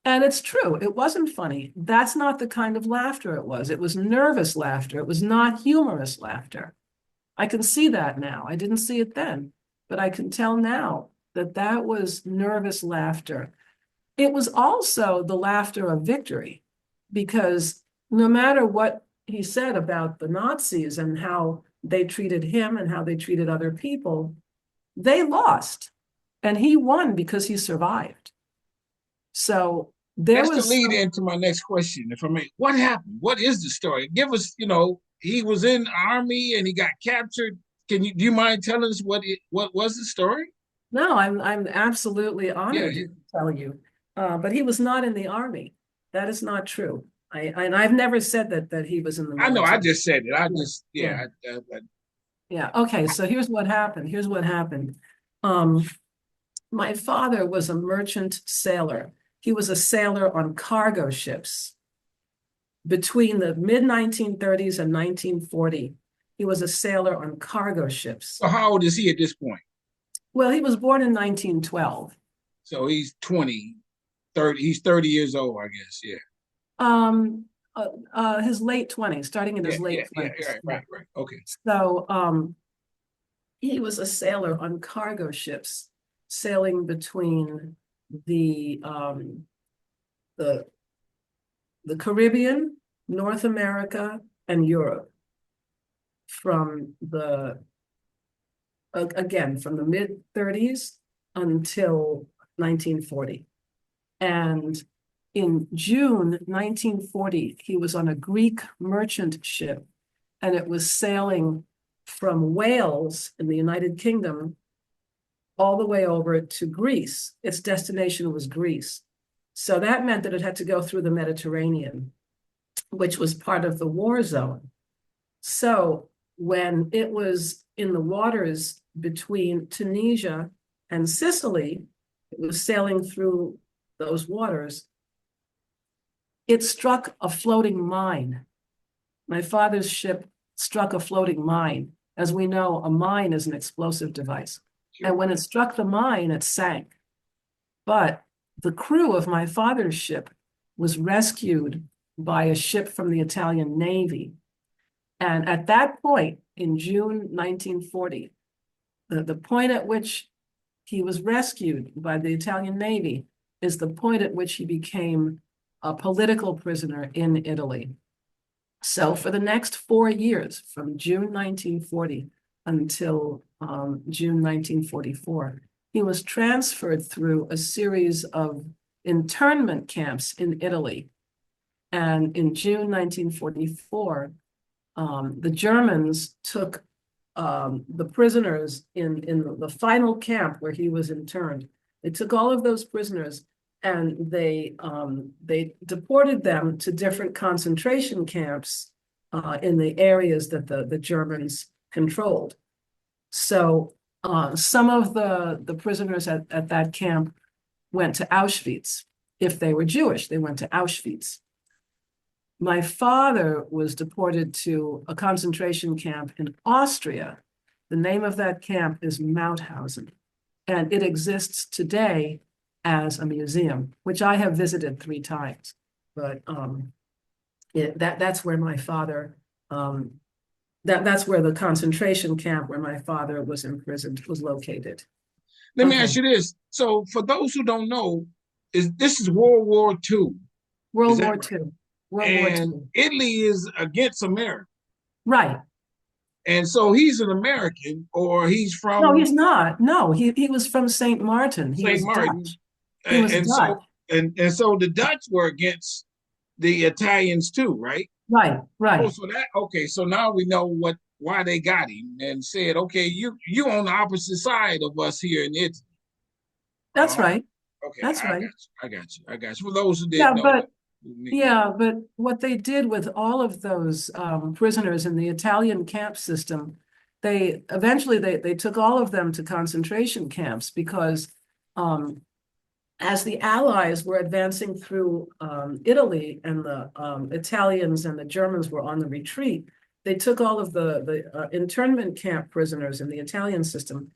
And it's true, it wasn't funny. That's not the kind of laughter it was. It was nervous laughter. It was not humorous laughter. I can see that now. I didn't see it then, but I can tell now that that was nervous laughter. It was also the laughter of victory, because no matter what he said about the Nazis and how they treated him and how they treated other people, they lost. And he won because he survived. So there That's the was lead some, into my next question. If I may, what happened? What is the story? Give us, he was in the army and he got captured. Do you mind telling us what was the story? no, I'm absolutely Yeah, honored yeah. to tell you. But he was not in the army. That is not true. And I've never said that he was in the I know. I military. just said it. I Yeah, just, yeah. yeah. Yeah. Okay. So here's what happened. Here's what happened. Um, my father was a merchant sailor. He was a sailor on cargo ships between the mid 1930s and 1940. He was a sailor on cargo ships. So how old is he at this point? Well, he was born in 1912. So he's 20, 30. He's 30 years old, I guess. Yeah. Um, his late 20s, starting in Yeah, his yeah, late yeah. 20s. Right, Yeah. right, right. Okay. So he was a sailor on cargo ships, sailing between the um, the the Caribbean, North America, and Europe from from the mid 30s until 1940. And in June 1940, he was on a Greek merchant ship, and it was sailing from Wales in the United Kingdom all the way over to Greece. Its destination was Greece. So that meant that it had to go through the Mediterranean, which was part of the war zone. So when it was in the waters between Tunisia and Sicily, it was sailing through those waters, it struck a floating mine. My father's ship struck a floating mine. As we know, a mine is an explosive device. And Sure. when it struck the mine, it sank. But the crew of my father's ship was rescued by a ship from the Italian Navy. And at that point, in June 1940, the point at which he was rescued by the Italian Navy is the point at which he became a political prisoner in Italy. So for the next 4 years, from June 1940 until June 1944, he was transferred through a series of internment camps in Italy. And in June 1944, the Germans took the prisoners in the final camp where he was interned. They took all of those prisoners and they deported them to different concentration camps in the areas that the Germans controlled. So some of the prisoners at that camp went to Auschwitz. If they were Jewish, they went to Auschwitz. My father was deported to a concentration camp in Austria. The name of that camp is Mauthausen, and it exists today as a museum, which I have visited 3 times. But that's where my father, that's where the concentration camp where my father was imprisoned was located. Let me Okay. ask you this. So for those who don't know, this is World War II. Is World that War right? II. World War And II. Italy is against America. Right. And so he's an American, or he's No, from he's not. No, he was from St. Martin. He St. was Martin. Dutch. He was And Dutch. so and so the Dutch were against the Italians too, right? Right, Oh, right. so that okay. So now we know why they got him and said, okay, you on the opposite side of us here in Italy. That's Oh, right. okay. That's I got right. you. I got you. I got you. For those who didn't Yeah, know, but yeah. yeah, but what they did with all of those prisoners in the Italian camp system, they eventually they took all of them to concentration camps because um, as the Allies were advancing through Italy and the Italians and the Germans were on the retreat, they took all of the internment camp prisoners in the Italian system.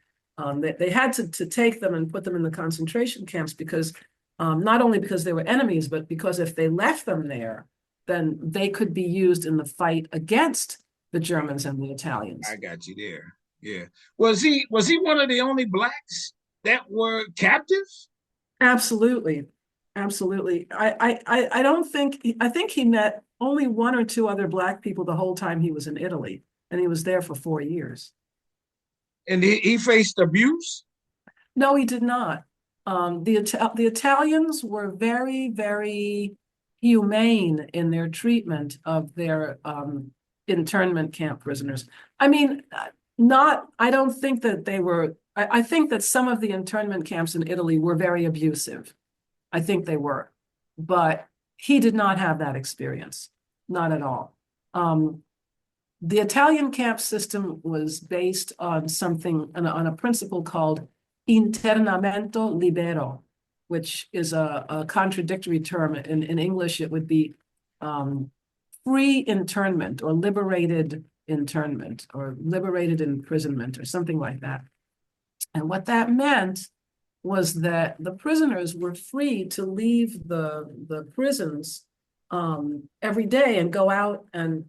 They had to take them and put them in the concentration camps because not only because they were enemies, but because if they left them there, then they could be used in the fight against the Germans and the I Italians. got you there. Yeah. Was he one of the only blacks that were captives? Absolutely. Absolutely. I don't think, I think he met only 1 or 2 other Black people the whole time he was in Italy, and he was there for 4 years. And he faced abuse? No, he did not. The Italians were very, very humane in their treatment of their internment camp prisoners. I mean, I don't think that they were, I think that some of the internment camps in Italy were very abusive. I think they were, but he did not have that experience, not at all. The Italian camp system was based on something, on a principle called internamento libero, which is a contradictory term. In English, it would be free internment or liberated internment or liberated imprisonment or something like that. And what that meant was that the prisoners were free to leave the prisons every day and go out and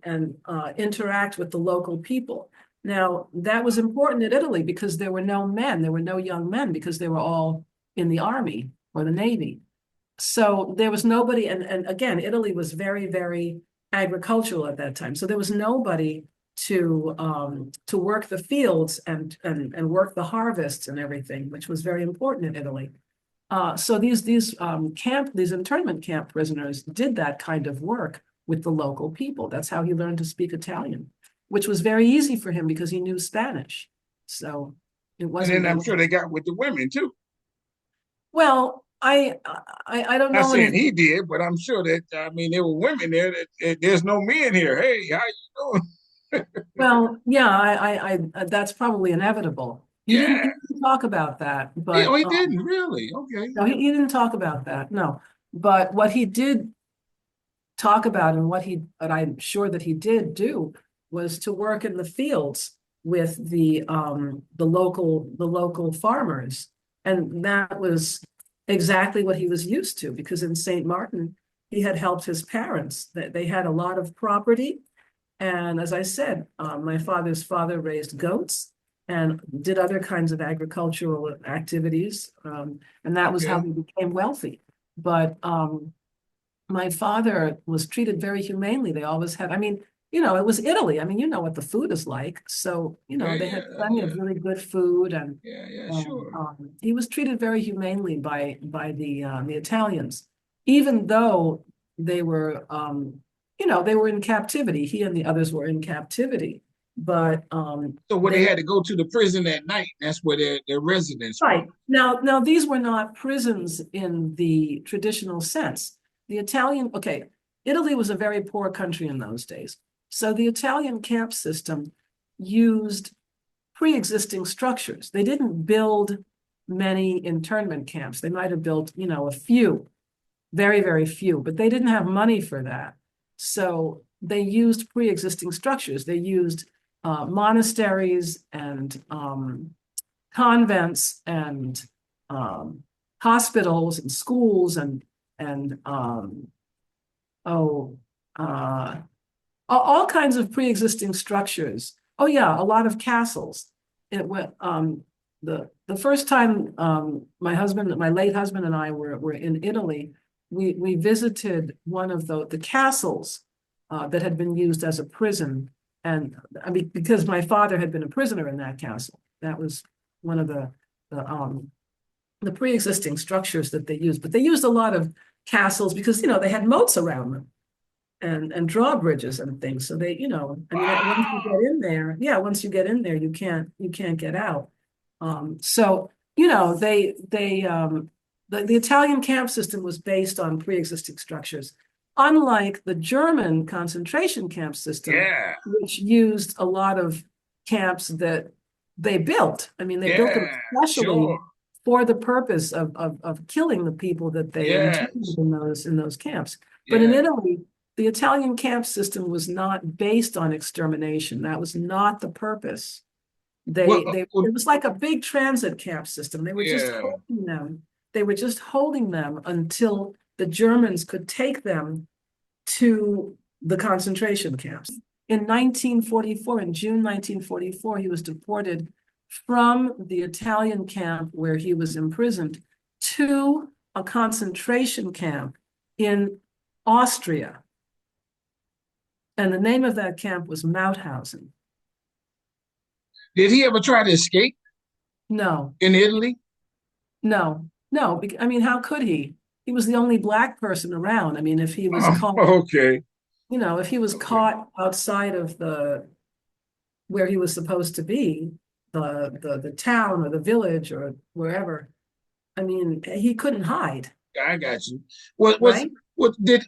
interact with the local people. Now, that was important in Italy because there were no men, there were no young men because they were all in the army or the navy. So there was nobody, and again, Italy was very, very agricultural at that time. So there was nobody to work the fields and work the harvests and everything, which was very important in Italy. So these internment camp prisoners did that kind of work with the local people. That's how he learned to speak Italian, which was very easy for him because he knew Spanish. So it And wasn't then it I'm sure wasn't they got with the women too. well, I don't Not know saying any. he did, but I'm sure that I mean there were women there that there's no men here. Hey, how you doing? Well, yeah, that's probably inevitable. He Yeah. didn't talk about that, Oh, but he didn't really. Okay. no, he didn't talk about that. No, but what he did talk about and what I'm sure that he did do was to work in the fields with the local farmers. And that was exactly what he was used to because in St. Martin, he had helped his parents. They had a lot of property. And as I said, my father's father raised goats and did other kinds of agricultural activities. And that was how Okay. we became wealthy. But my father was treated very humanely. They always had, I mean, it was Italy. I mean, you know what the food is like. So, Yeah, they yeah, had plenty yeah, of really good food, and yeah, yeah, um, sure. um, he was treated very humanely by the Italians, even though they were, they were in captivity. He and the others were in captivity, but So where they they had to go to the prison at night, that's where their residence was. right. Now these were not prisons in the traditional sense. The Italian, okay, Italy was a very poor country in those days. So the Italian camp system used pre-existing structures. They didn't build many internment camps. They might have built, a few, very, very few, but they didn't have money for that. So they used pre-existing structures. They used monasteries and convents and um, hospitals and schools and oh uh, all kinds of pre-existing structures. Oh yeah, a lot of castles. It went the first time my late husband and I were in Italy, we visited one of the castles that had been used as a prison. And I mean, because my father had been a prisoner in that castle. That was one of the um the pre-existing structures that they used. But they used a lot of castles because they had moats around them and drawbridges and things. So they, I mean, once you Wow. get in there, yeah, once you get in there, you can't get out. So the Italian camp system was based on pre-existing structures, unlike the German concentration camp system, Yeah, which used a lot of camps that they built. I mean, they built them yeah, especially sure. for the purpose of killing the people that they interned Yes, in those camps. But in yeah. Italy, the Italian camp system was not based on extermination. That was not the purpose. It was like a big transit camp system. They were just yeah. holding them. They were just holding them until the Germans could take them to the concentration camps. In 1944, in June 1944, he was deported from the Italian camp where he was imprisoned to a concentration camp in Austria. And the name of that camp was Mauthausen. Did he ever try to escape No, in Italy? no, no. I mean, how could he? He was the only black person around. I mean, if he was Oh, caught, okay, if he was okay. caught outside of the where he was supposed to be, the town or the village or wherever, I mean, he couldn't hide, I got you. What was right? what did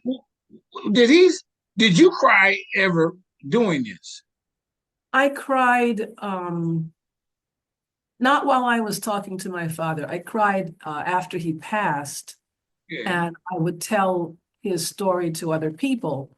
he did you cry ever doing this? I cried, not while I was talking to my father. I cried after he passed, Yeah, and I would tell his story to other people.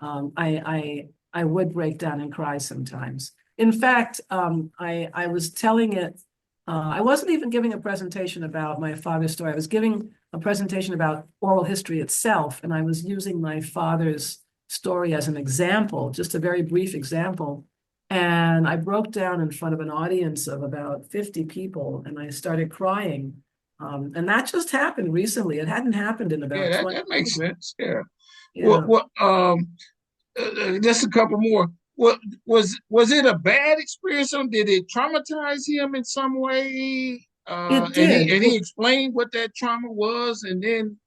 I would break down and cry sometimes. In fact, I was telling it. I wasn't even giving a presentation about my father's story. I was giving a presentation about oral history itself, and I was using my father's story as an example, just a very brief example. And I broke down in front of an audience of about 50 people, and I started crying. And that just happened recently. It hadn't happened in yeah, about that 20 that makes years. sense. Yeah. Yeah. What just a couple more. What was it a bad experience? Or did it traumatize him in some way? It And he did. and he explained what that trauma was, and then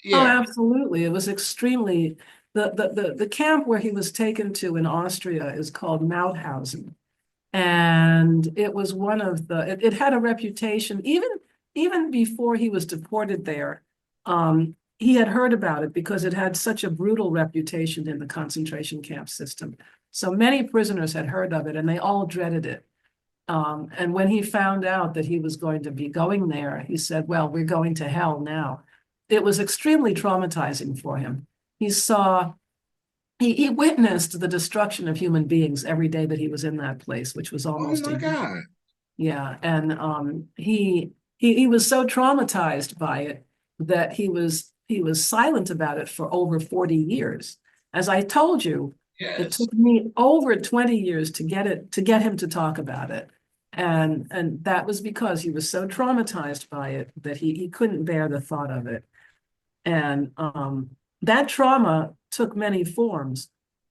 Oh, yeah, absolutely. It was extremely the camp where he was taken to in Austria is called Mauthausen. And it was one of it had a reputation, even before he was deported there. He had heard about it because it had such a brutal reputation in the concentration camp system. So many prisoners had heard of it and they all dreaded it. And when he found out that he was going to be going there, he said, well, we're going to hell now. It was extremely traumatizing for him. He saw, he witnessed the destruction of human beings every day that he was in that place, which was oh almost a my year. God, Yeah. And he was so traumatized by it that he was silent about it for over 40 years. As I told you, it yes, took me over 20 years to get him to talk about it. And that was because he was so traumatized by it that he couldn't bear the thought of it. And that trauma took many forms.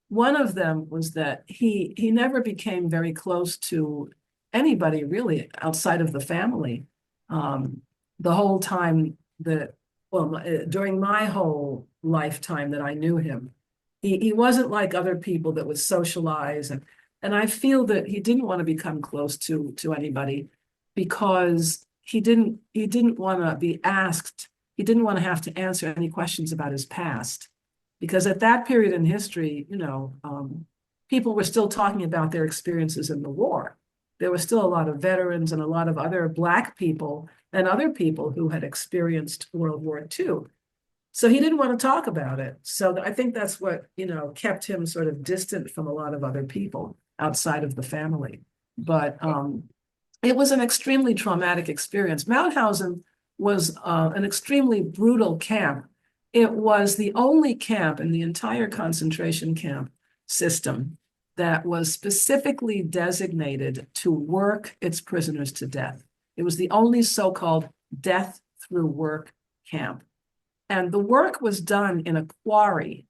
One of them was that he never became very close to anybody really outside of the family. The whole time that, well, during my whole lifetime that I knew him, he wasn't like other people that would socialize, and I feel that he didn't want to become close to anybody because he didn't want to be asked, he didn't want to have to answer any questions about his past. Because at that period in history, people were still talking about their experiences in the war. There were still a lot of veterans and a lot of other Black people and other people who had experienced World War II. So he didn't want to talk about it. So I think that's what, kept him sort of distant from a lot of other people outside of the family. But it was an extremely traumatic experience. Mauthausen was an extremely brutal camp. It was the only camp in the entire concentration camp system that was specifically designated to work its prisoners to death. It was the only so-called death through work camp. And the work was done in a quarry,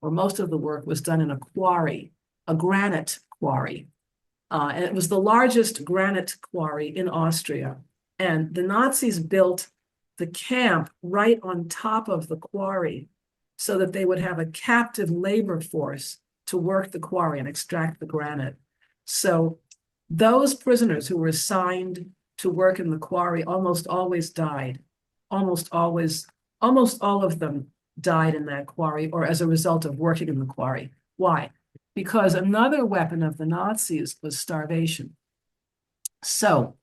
or most of the work was done in a quarry, a granite quarry. And it was the largest granite quarry in Austria. And the Nazis built the camp right on top of the quarry so that they would have a captive labor force to work the quarry and extract the granite. So those prisoners who were assigned to work in the quarry almost always died. Almost all of them died in that quarry or as a result of working in the quarry. Why? Because another weapon of the Nazis was starvation. So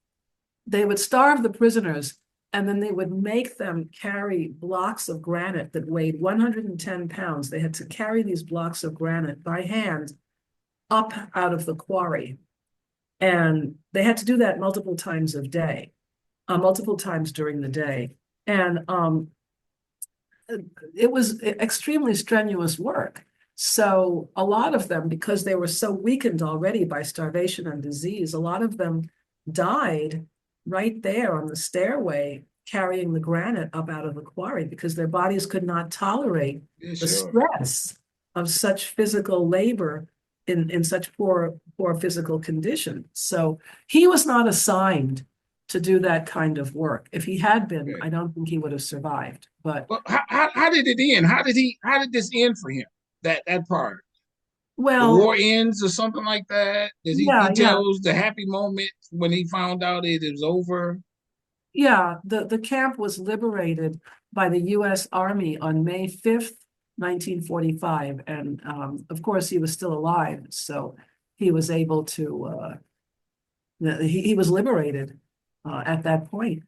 they would starve the prisoners, and then they would make them carry blocks of granite that weighed 110 pounds. They had to carry these blocks of granite by hand up out of the quarry. And they had to do that multiple times multiple times during the day. And it was extremely strenuous work. So a lot of them, because they were so weakened already by starvation and disease, a lot of them died right there on the stairway carrying the granite up out of the quarry because their bodies could not tolerate the stress of such physical labor in such poor physical condition. So he was not assigned to do that kind of work. If he had been, I don't think he would have survived. But Well, how did it end? How did this end for him? That part. The well, war ends or something like that. Does he yeah. tells the happy moment when he found out it was over? Yeah, the camp was liberated by the US Army on May 5th, 1945. And of course, he was still alive. So he was able to, he was liberated at that point,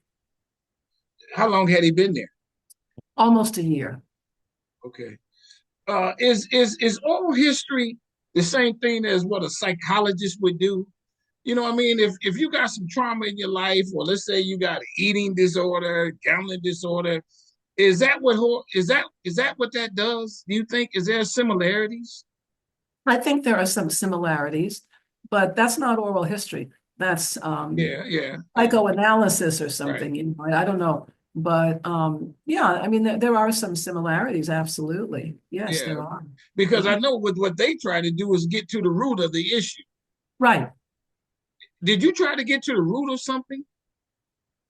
How long had he been there? almost a year. Okay. Is oral history the same thing as what a psychologist would do? You know what I mean? If you got some trauma in your life, or let's say you got an eating disorder, gambling disorder, is that what that does? Do you think is there similarities? I think there are some similarities, but that's not oral history. That's Yeah, yeah, yeah. psychoanalysis or Right. something, I don't know. But yeah, I mean, there are some similarities, absolutely. Yes, Yeah. there are. Because Yeah. I know what they try to do is get to the root of the issue. Right. Did you try to get to the root of something?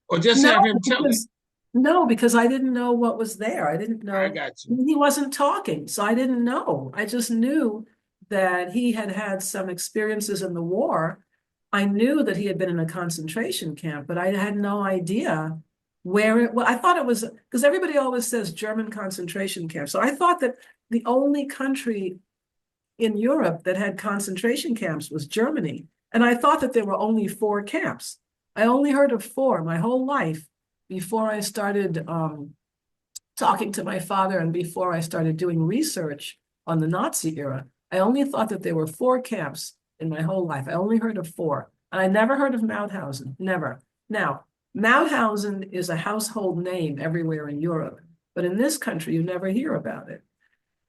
Or just No, have him tell it? because no, because I didn't know what was there. I didn't I know got you. he wasn't talking, so I didn't know. I just knew that he had had some experiences in the war. I knew that he had been in a concentration camp, but I had no idea where it. Well, I thought it was because everybody always says German concentration camp. So I thought that the only country in Europe that had concentration camps was Germany. And I thought that there were only four camps. I only heard of four my whole life before I started talking to my father and before I started doing research on the Nazi era. I only thought that there were four camps in my whole life. I only heard of four. And I never heard of Mauthausen, never. Now, Mauthausen is a household name everywhere in Europe, but in this country, you never hear about it.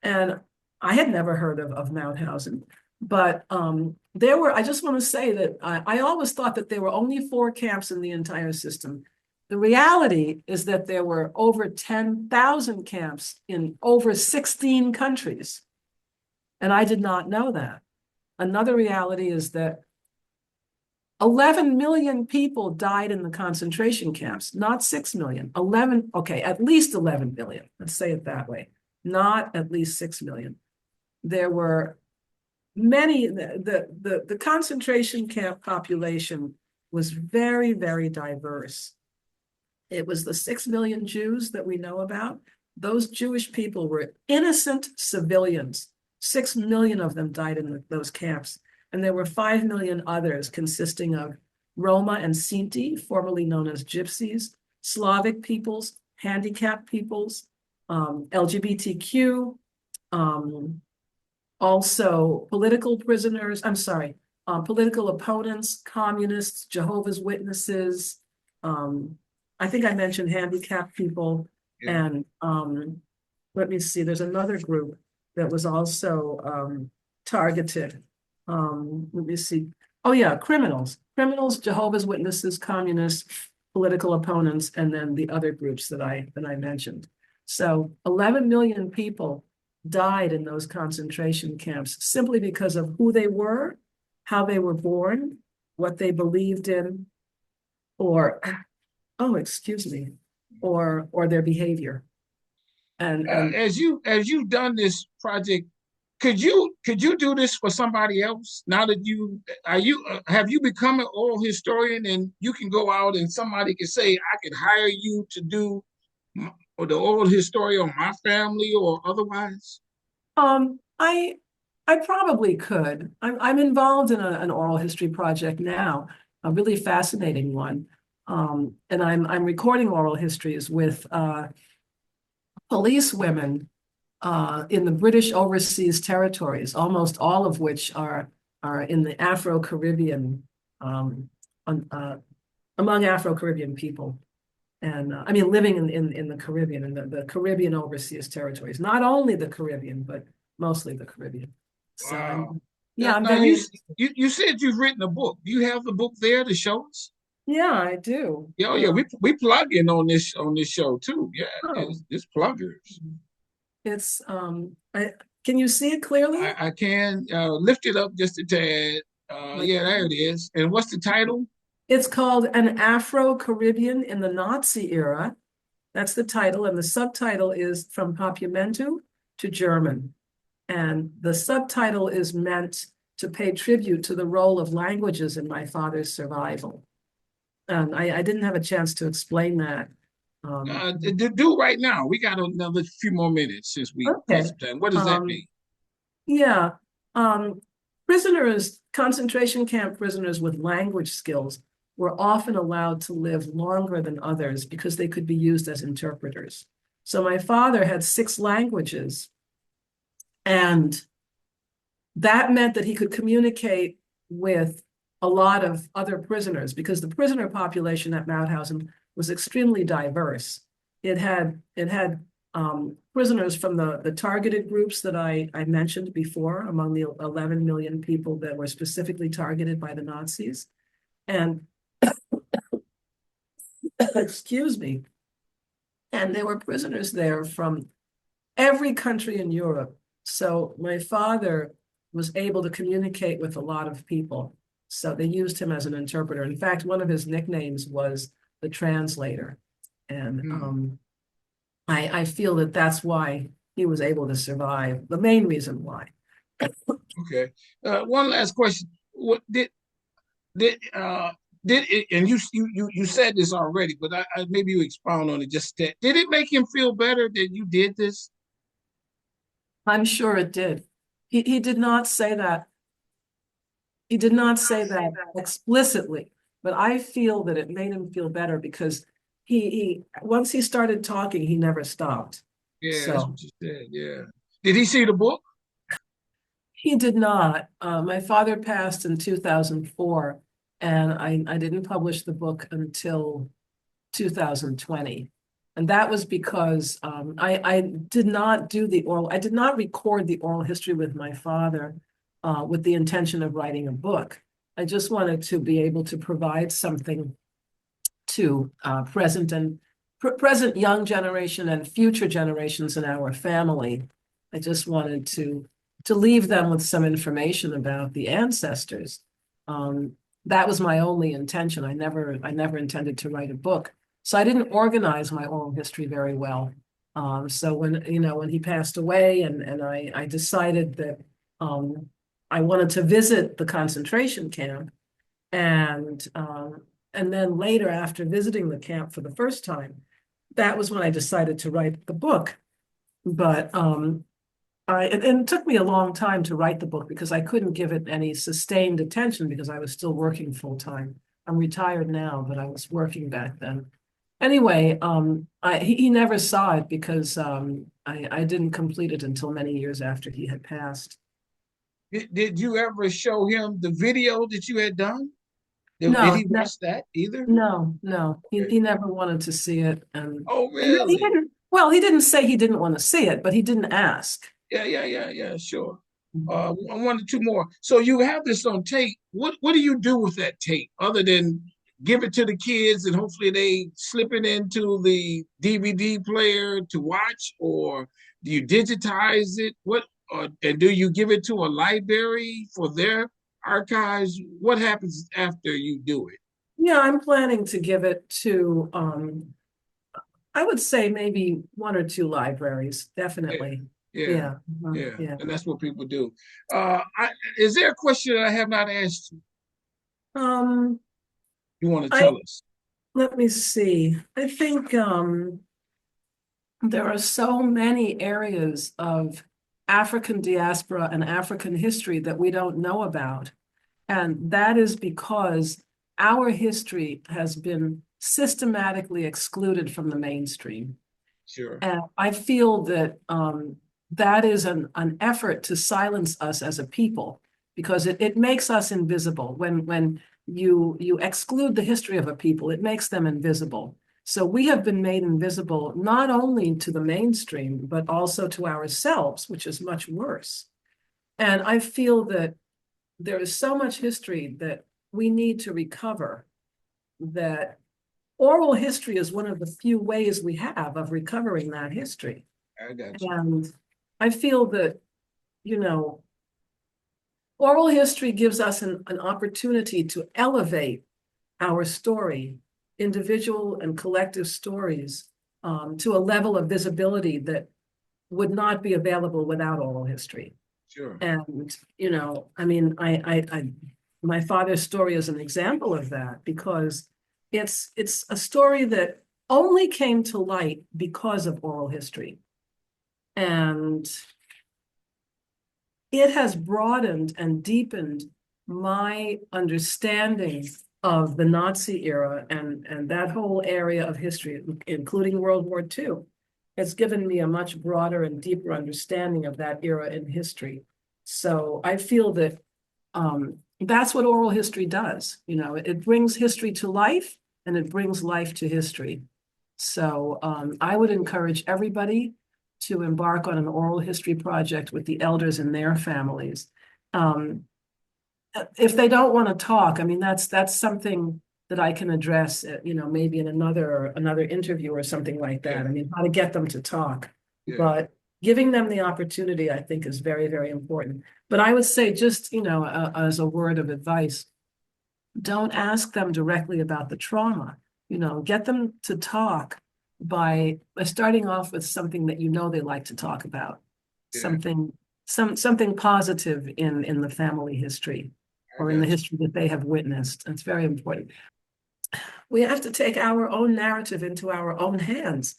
And I had never heard of Mauthausen, but I just want to say that I always thought that there were only 4 camps in the entire system. The reality is that there were over 10,000 camps in over 16 countries. And I did not know that. Another reality is that 11 million people died in the concentration camps, not 6 million. 11, okay, at least 11 million. Let's say it that way. Not at least 6 million. There were many, the concentration camp population was very, very diverse. It was the 6 million Jews that we know about. Those Jewish people were innocent civilians. 6 million of them died in those camps. And there were 5 million others consisting of Roma and Sinti, formerly known as Gypsies, Slavic peoples, handicapped peoples, LGBTQ, also political prisoners, political opponents, communists, Jehovah's Witnesses. I think I mentioned handicapped people. Yeah. And let me see, there's another group that was also targeted. Let me see. Oh yeah, criminals, Jehovah's Witnesses, communists, political opponents, and then the other groups that I mentioned. So 11 million people died in those concentration camps simply because of who they were, how they were born, what they believed in, or excuse me, or their behavior. And As you've done this project, could you do this for somebody else? Now that have you become an oral historian and you can go out and somebody can say, I can hire you to do or the oral history on my family or otherwise? I probably could. I'm involved in an oral history project now, a really fascinating one. And I'm recording oral histories with police women in the British overseas territories, almost all of which are in the Afro-Caribbean, among Afro-Caribbean people. And I mean, living in the Caribbean and the Caribbean overseas territories, not only the Caribbean, but mostly the Caribbean. So Wow. I'm Now very interested. you said you've written a book. Do you have the book there to show us? Yeah, I do. Yeah, oh, yeah, we plug in on this show too. Yeah, Oh, it's pluggers. it's can you see it clearly? I can lift it up just a tad. Like, Yeah, there it is. And what's the title? it's called An Afro-Caribbean in the Nazi Era. That's the title, and the subtitle is From Papiamentu to German. And the subtitle is meant to pay tribute to the role of languages in my father's survival. I didn't have a chance to explain that. Do right now. We got another few more minutes since we got Okay. some time. What does that Um, mean? yeah. Concentration camp prisoners with language skills were often allowed to live longer than others because they could be used as interpreters. So my father had 6 languages, and that meant that he could communicate with a lot of other prisoners because the prisoner population at Mauthausen was extremely diverse. It had prisoners from the targeted groups that I mentioned before, among the 11 million people that were specifically targeted by the Nazis. And excuse me, and there were prisoners there from every country in Europe. So my father was able to communicate with a lot of people. So they used him as an interpreter. In fact, one of his nicknames was the translator. And I feel that that's why he was able to survive, the main reason why. Okay. One last question. What did it, and you said this already, but maybe you expound on it just that. Did it make him feel better that you did this? I'm sure it did. He did not say that. He did not say that explicitly, but I feel that it made him feel better because he once he started talking, he never stopped. Yeah, that's So what you said. Yeah. Did he see the book? he did not. My father passed in 2004, and I didn't publish the book until 2020. And that was because I did not record the oral history with my father with the intention of writing a book. I just wanted to be able to provide something to present young generation and future generations in our family. I just wanted to leave them with some information about the ancestors. That was my only intention. I never intended to write a book. So I didn't organize my oral history very well. So when he passed away and I decided that I wanted to visit the concentration camp, and then later, after visiting the camp for the first time, that was when I decided to write the book. But it took me a long time to write the book because I couldn't give it any sustained attention because I was still working full time. I'm retired now, but I was working back then. Anyway, he never saw it because I didn't complete it until many years after he had passed. Did you ever show him the video that you had done? Did No, he watch that either? no. Okay. He never wanted to see it, Oh, and he really? didn't. Well, he didn't say he didn't want to see it, but he didn't ask. Yeah, sure. One or two more. So you have this on tape. What do you do with that tape other than give it to the kids and hopefully they slip it into the DVD player to watch, or do you digitize it? And do you give it to a library for their archives? What happens after you do it? Yeah, I'm planning to give it to, I would say maybe one or two libraries, Yeah, definitely. yeah, Yeah, yeah. yeah. And that's what people do. Is there a question that I have not asked you? Um, You want to I tell us? Let me see. I think there are so many areas of African diaspora and African history that we don't know about. And that is because our history has been systematically excluded from the mainstream. Sure. And I feel that that is an effort to silence us as a people because it makes us invisible. When you exclude the history of a people, it makes them invisible. So we have been made invisible not only to the mainstream, but also to ourselves, which is much worse. And I feel that there is so much history that we need to recover, that oral history is one of the few ways we have of recovering that history. I got you. And I feel that, you know, oral history gives us an opportunity to elevate our story, individual and collective stories, to a level of visibility that would not be available without oral history. Sure. And, I mean, my father's story is an example of that because it's a story that only came to light because of oral history. And it has broadened and deepened my understanding of the Nazi era and that whole area of history, including World War II. It's given me a much broader and deeper understanding of that era in history. So I feel that that's what oral history does. It brings history to life and it brings life to history. So I would encourage everybody to embark on an oral history project with the elders and their families. Um, if they don't want to talk, I mean, that's something that I can address, maybe in another interview or something like that. Yeah. I mean, how to get them to talk. Yeah. But giving them the opportunity, I think, is very, very important. But I would say just, as a word of advice, don't ask them directly about the trauma. Get them to talk by starting off with something that they like to talk about, Yeah. something positive in the family history I or in the got you. history that they have witnessed. It's very important. We have to take our own narrative into our own hands.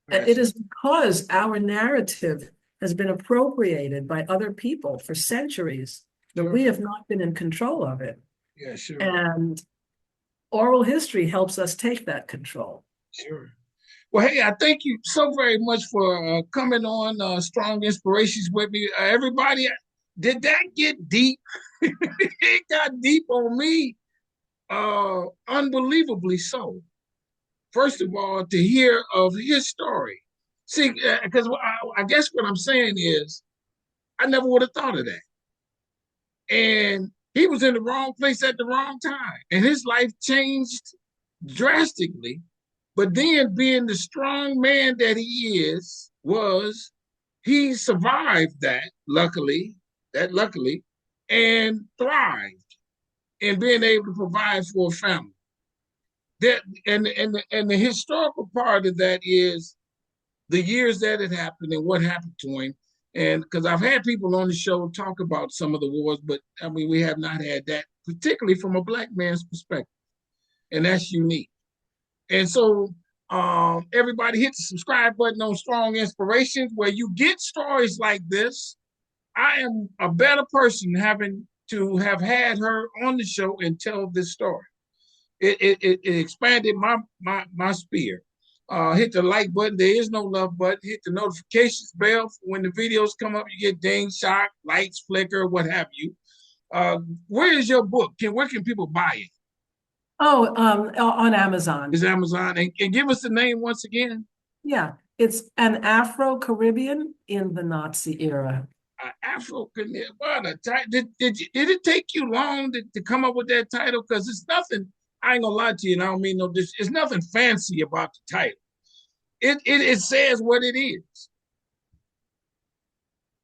And Yes. it is because our narrative has been appropriated by other people for centuries that Sure. we have not been in control of it. Yeah, sure. And oral history helps us take that control. Sure. Well, hey, I thank you so very much for coming on Strong Inspirations with me. Everybody, did that get deep? It got deep on me, unbelievably so. First of all, to hear of his story. See, because I guess what I'm saying is, I never would have thought of that. And he was in the wrong place at the wrong time. And his life changed drastically. But then, being the strong man that he he survived luckily, and thrived in being able to provide for a family. That and the historical part of that is the years that it happened and what happened to him. And because I've had people on the show talk about some of the wars, but I mean, we have not had that, particularly from a Black man's perspective. And that's unique. And so everybody hit the subscribe button on Strong Inspirations, where you get stories like this. I am a better person having to have had her on the show and tell this story. It expanded my sphere. Hit the like button. There is no love button. Hit the notifications bell for when the videos come up. You get ding, shock, lights, flicker, what have you. Where is your book? Where can people buy it? Oh, on Amazon. Is Amazon? And give us the name once again. Yeah, it's An Afro-Caribbean in the Nazi Era. Afro-Caribbean. What a title. Did it take you long to come up with that title? Because it's nothing, I ain't gonna lie to you, and I don't mean no this. It's nothing fancy about the title. It says what it is.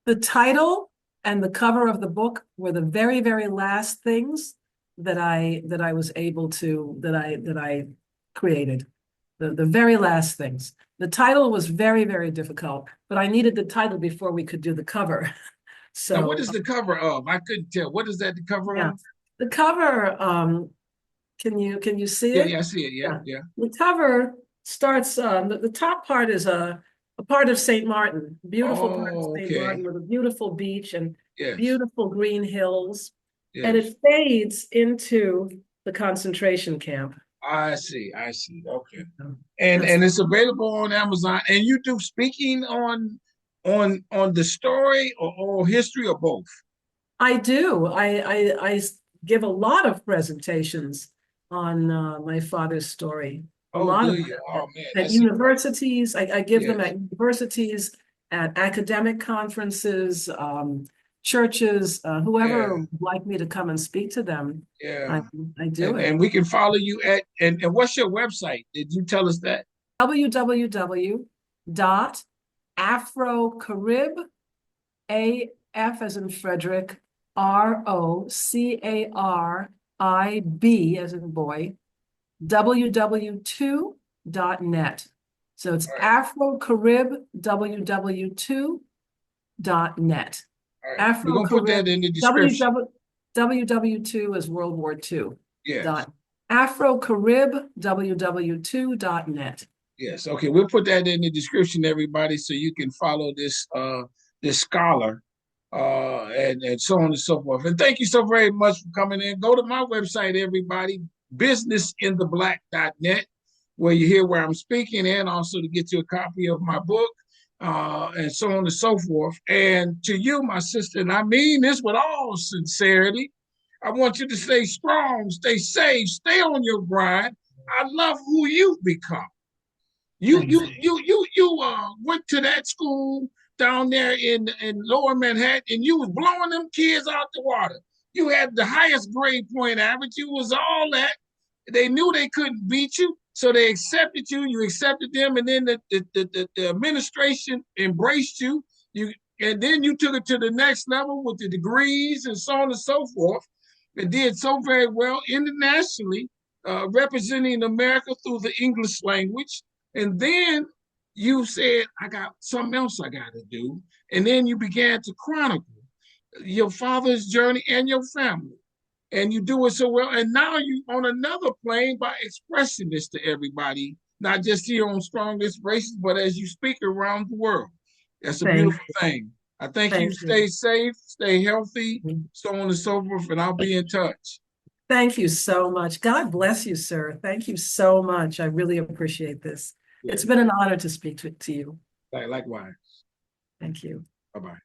The title and the cover of the book were the very, very last things that I was able to that I created. The very last things. The title was very, very difficult, but I needed the title before we could do the cover. So now, what is the cover of? I couldn't tell. What is that the cover of? The cover, can you see it? Yeah, I see it. Yeah. The cover starts, the top part is a part of St. Martin, beautiful part of St. Martin with a beautiful beach and beautiful green hills. Yes. And it fades into the concentration camp. I see. Okay. And it's available on Amazon. And you do speaking on the story or history or both? I do. I give a lot of presentations on my father's story. A lot of them at universities. I give them at universities, at academic conferences, churches, whoever would like me to come and speak to them. Yeah, I do it. And we can follow you at, and what's your website? Did you tell us that? www.afrocarib, A-F as in Frederick, R-O-C-A-R-I-B as in boy, www2.net. So it's Afrocarib, www2.net. Right. We're going to put that in the description. WW2 is World War II. Yes. Afrocarib, www2.net. Yes. Okay. We'll put that in the description, everybody, so you can follow this scholar and so on and so forth. And thank you so very much for coming in. Go to my website, everybody, businessintheblack.net, where you hear where I'm speaking, and also to get you a copy of my book. And so on and so forth. And to you, my sister, and I mean this with all sincerity, I want you to stay strong, stay safe, stay on your grind. I love who you've become. You went to that school down there in Lower Manhattan, and you was blowing them kids out the water. You had the highest grade point average. You was all that. They knew they couldn't beat you. So they accepted you, you accepted them, and then the administration embraced you. And then you took it to the next level with the degrees and so on and so forth. And did so very well internationally, representing America through the English language. And then you said, I got something else I got to do. And then you began to chronicle your father's journey and your family. And you do it so well. And now you on another plane by expressing this to everybody, not just here on Strong Inspirations, but as you speak around the world. That's a beautiful thing. I thank you. Stay safe, stay healthy, so on and so forth, and I'll be in touch. Thank you so much. God bless you, sir. Thank you so much. I really appreciate this. It's been an honor to speak to you. Likewise. Thank you. Bye-bye.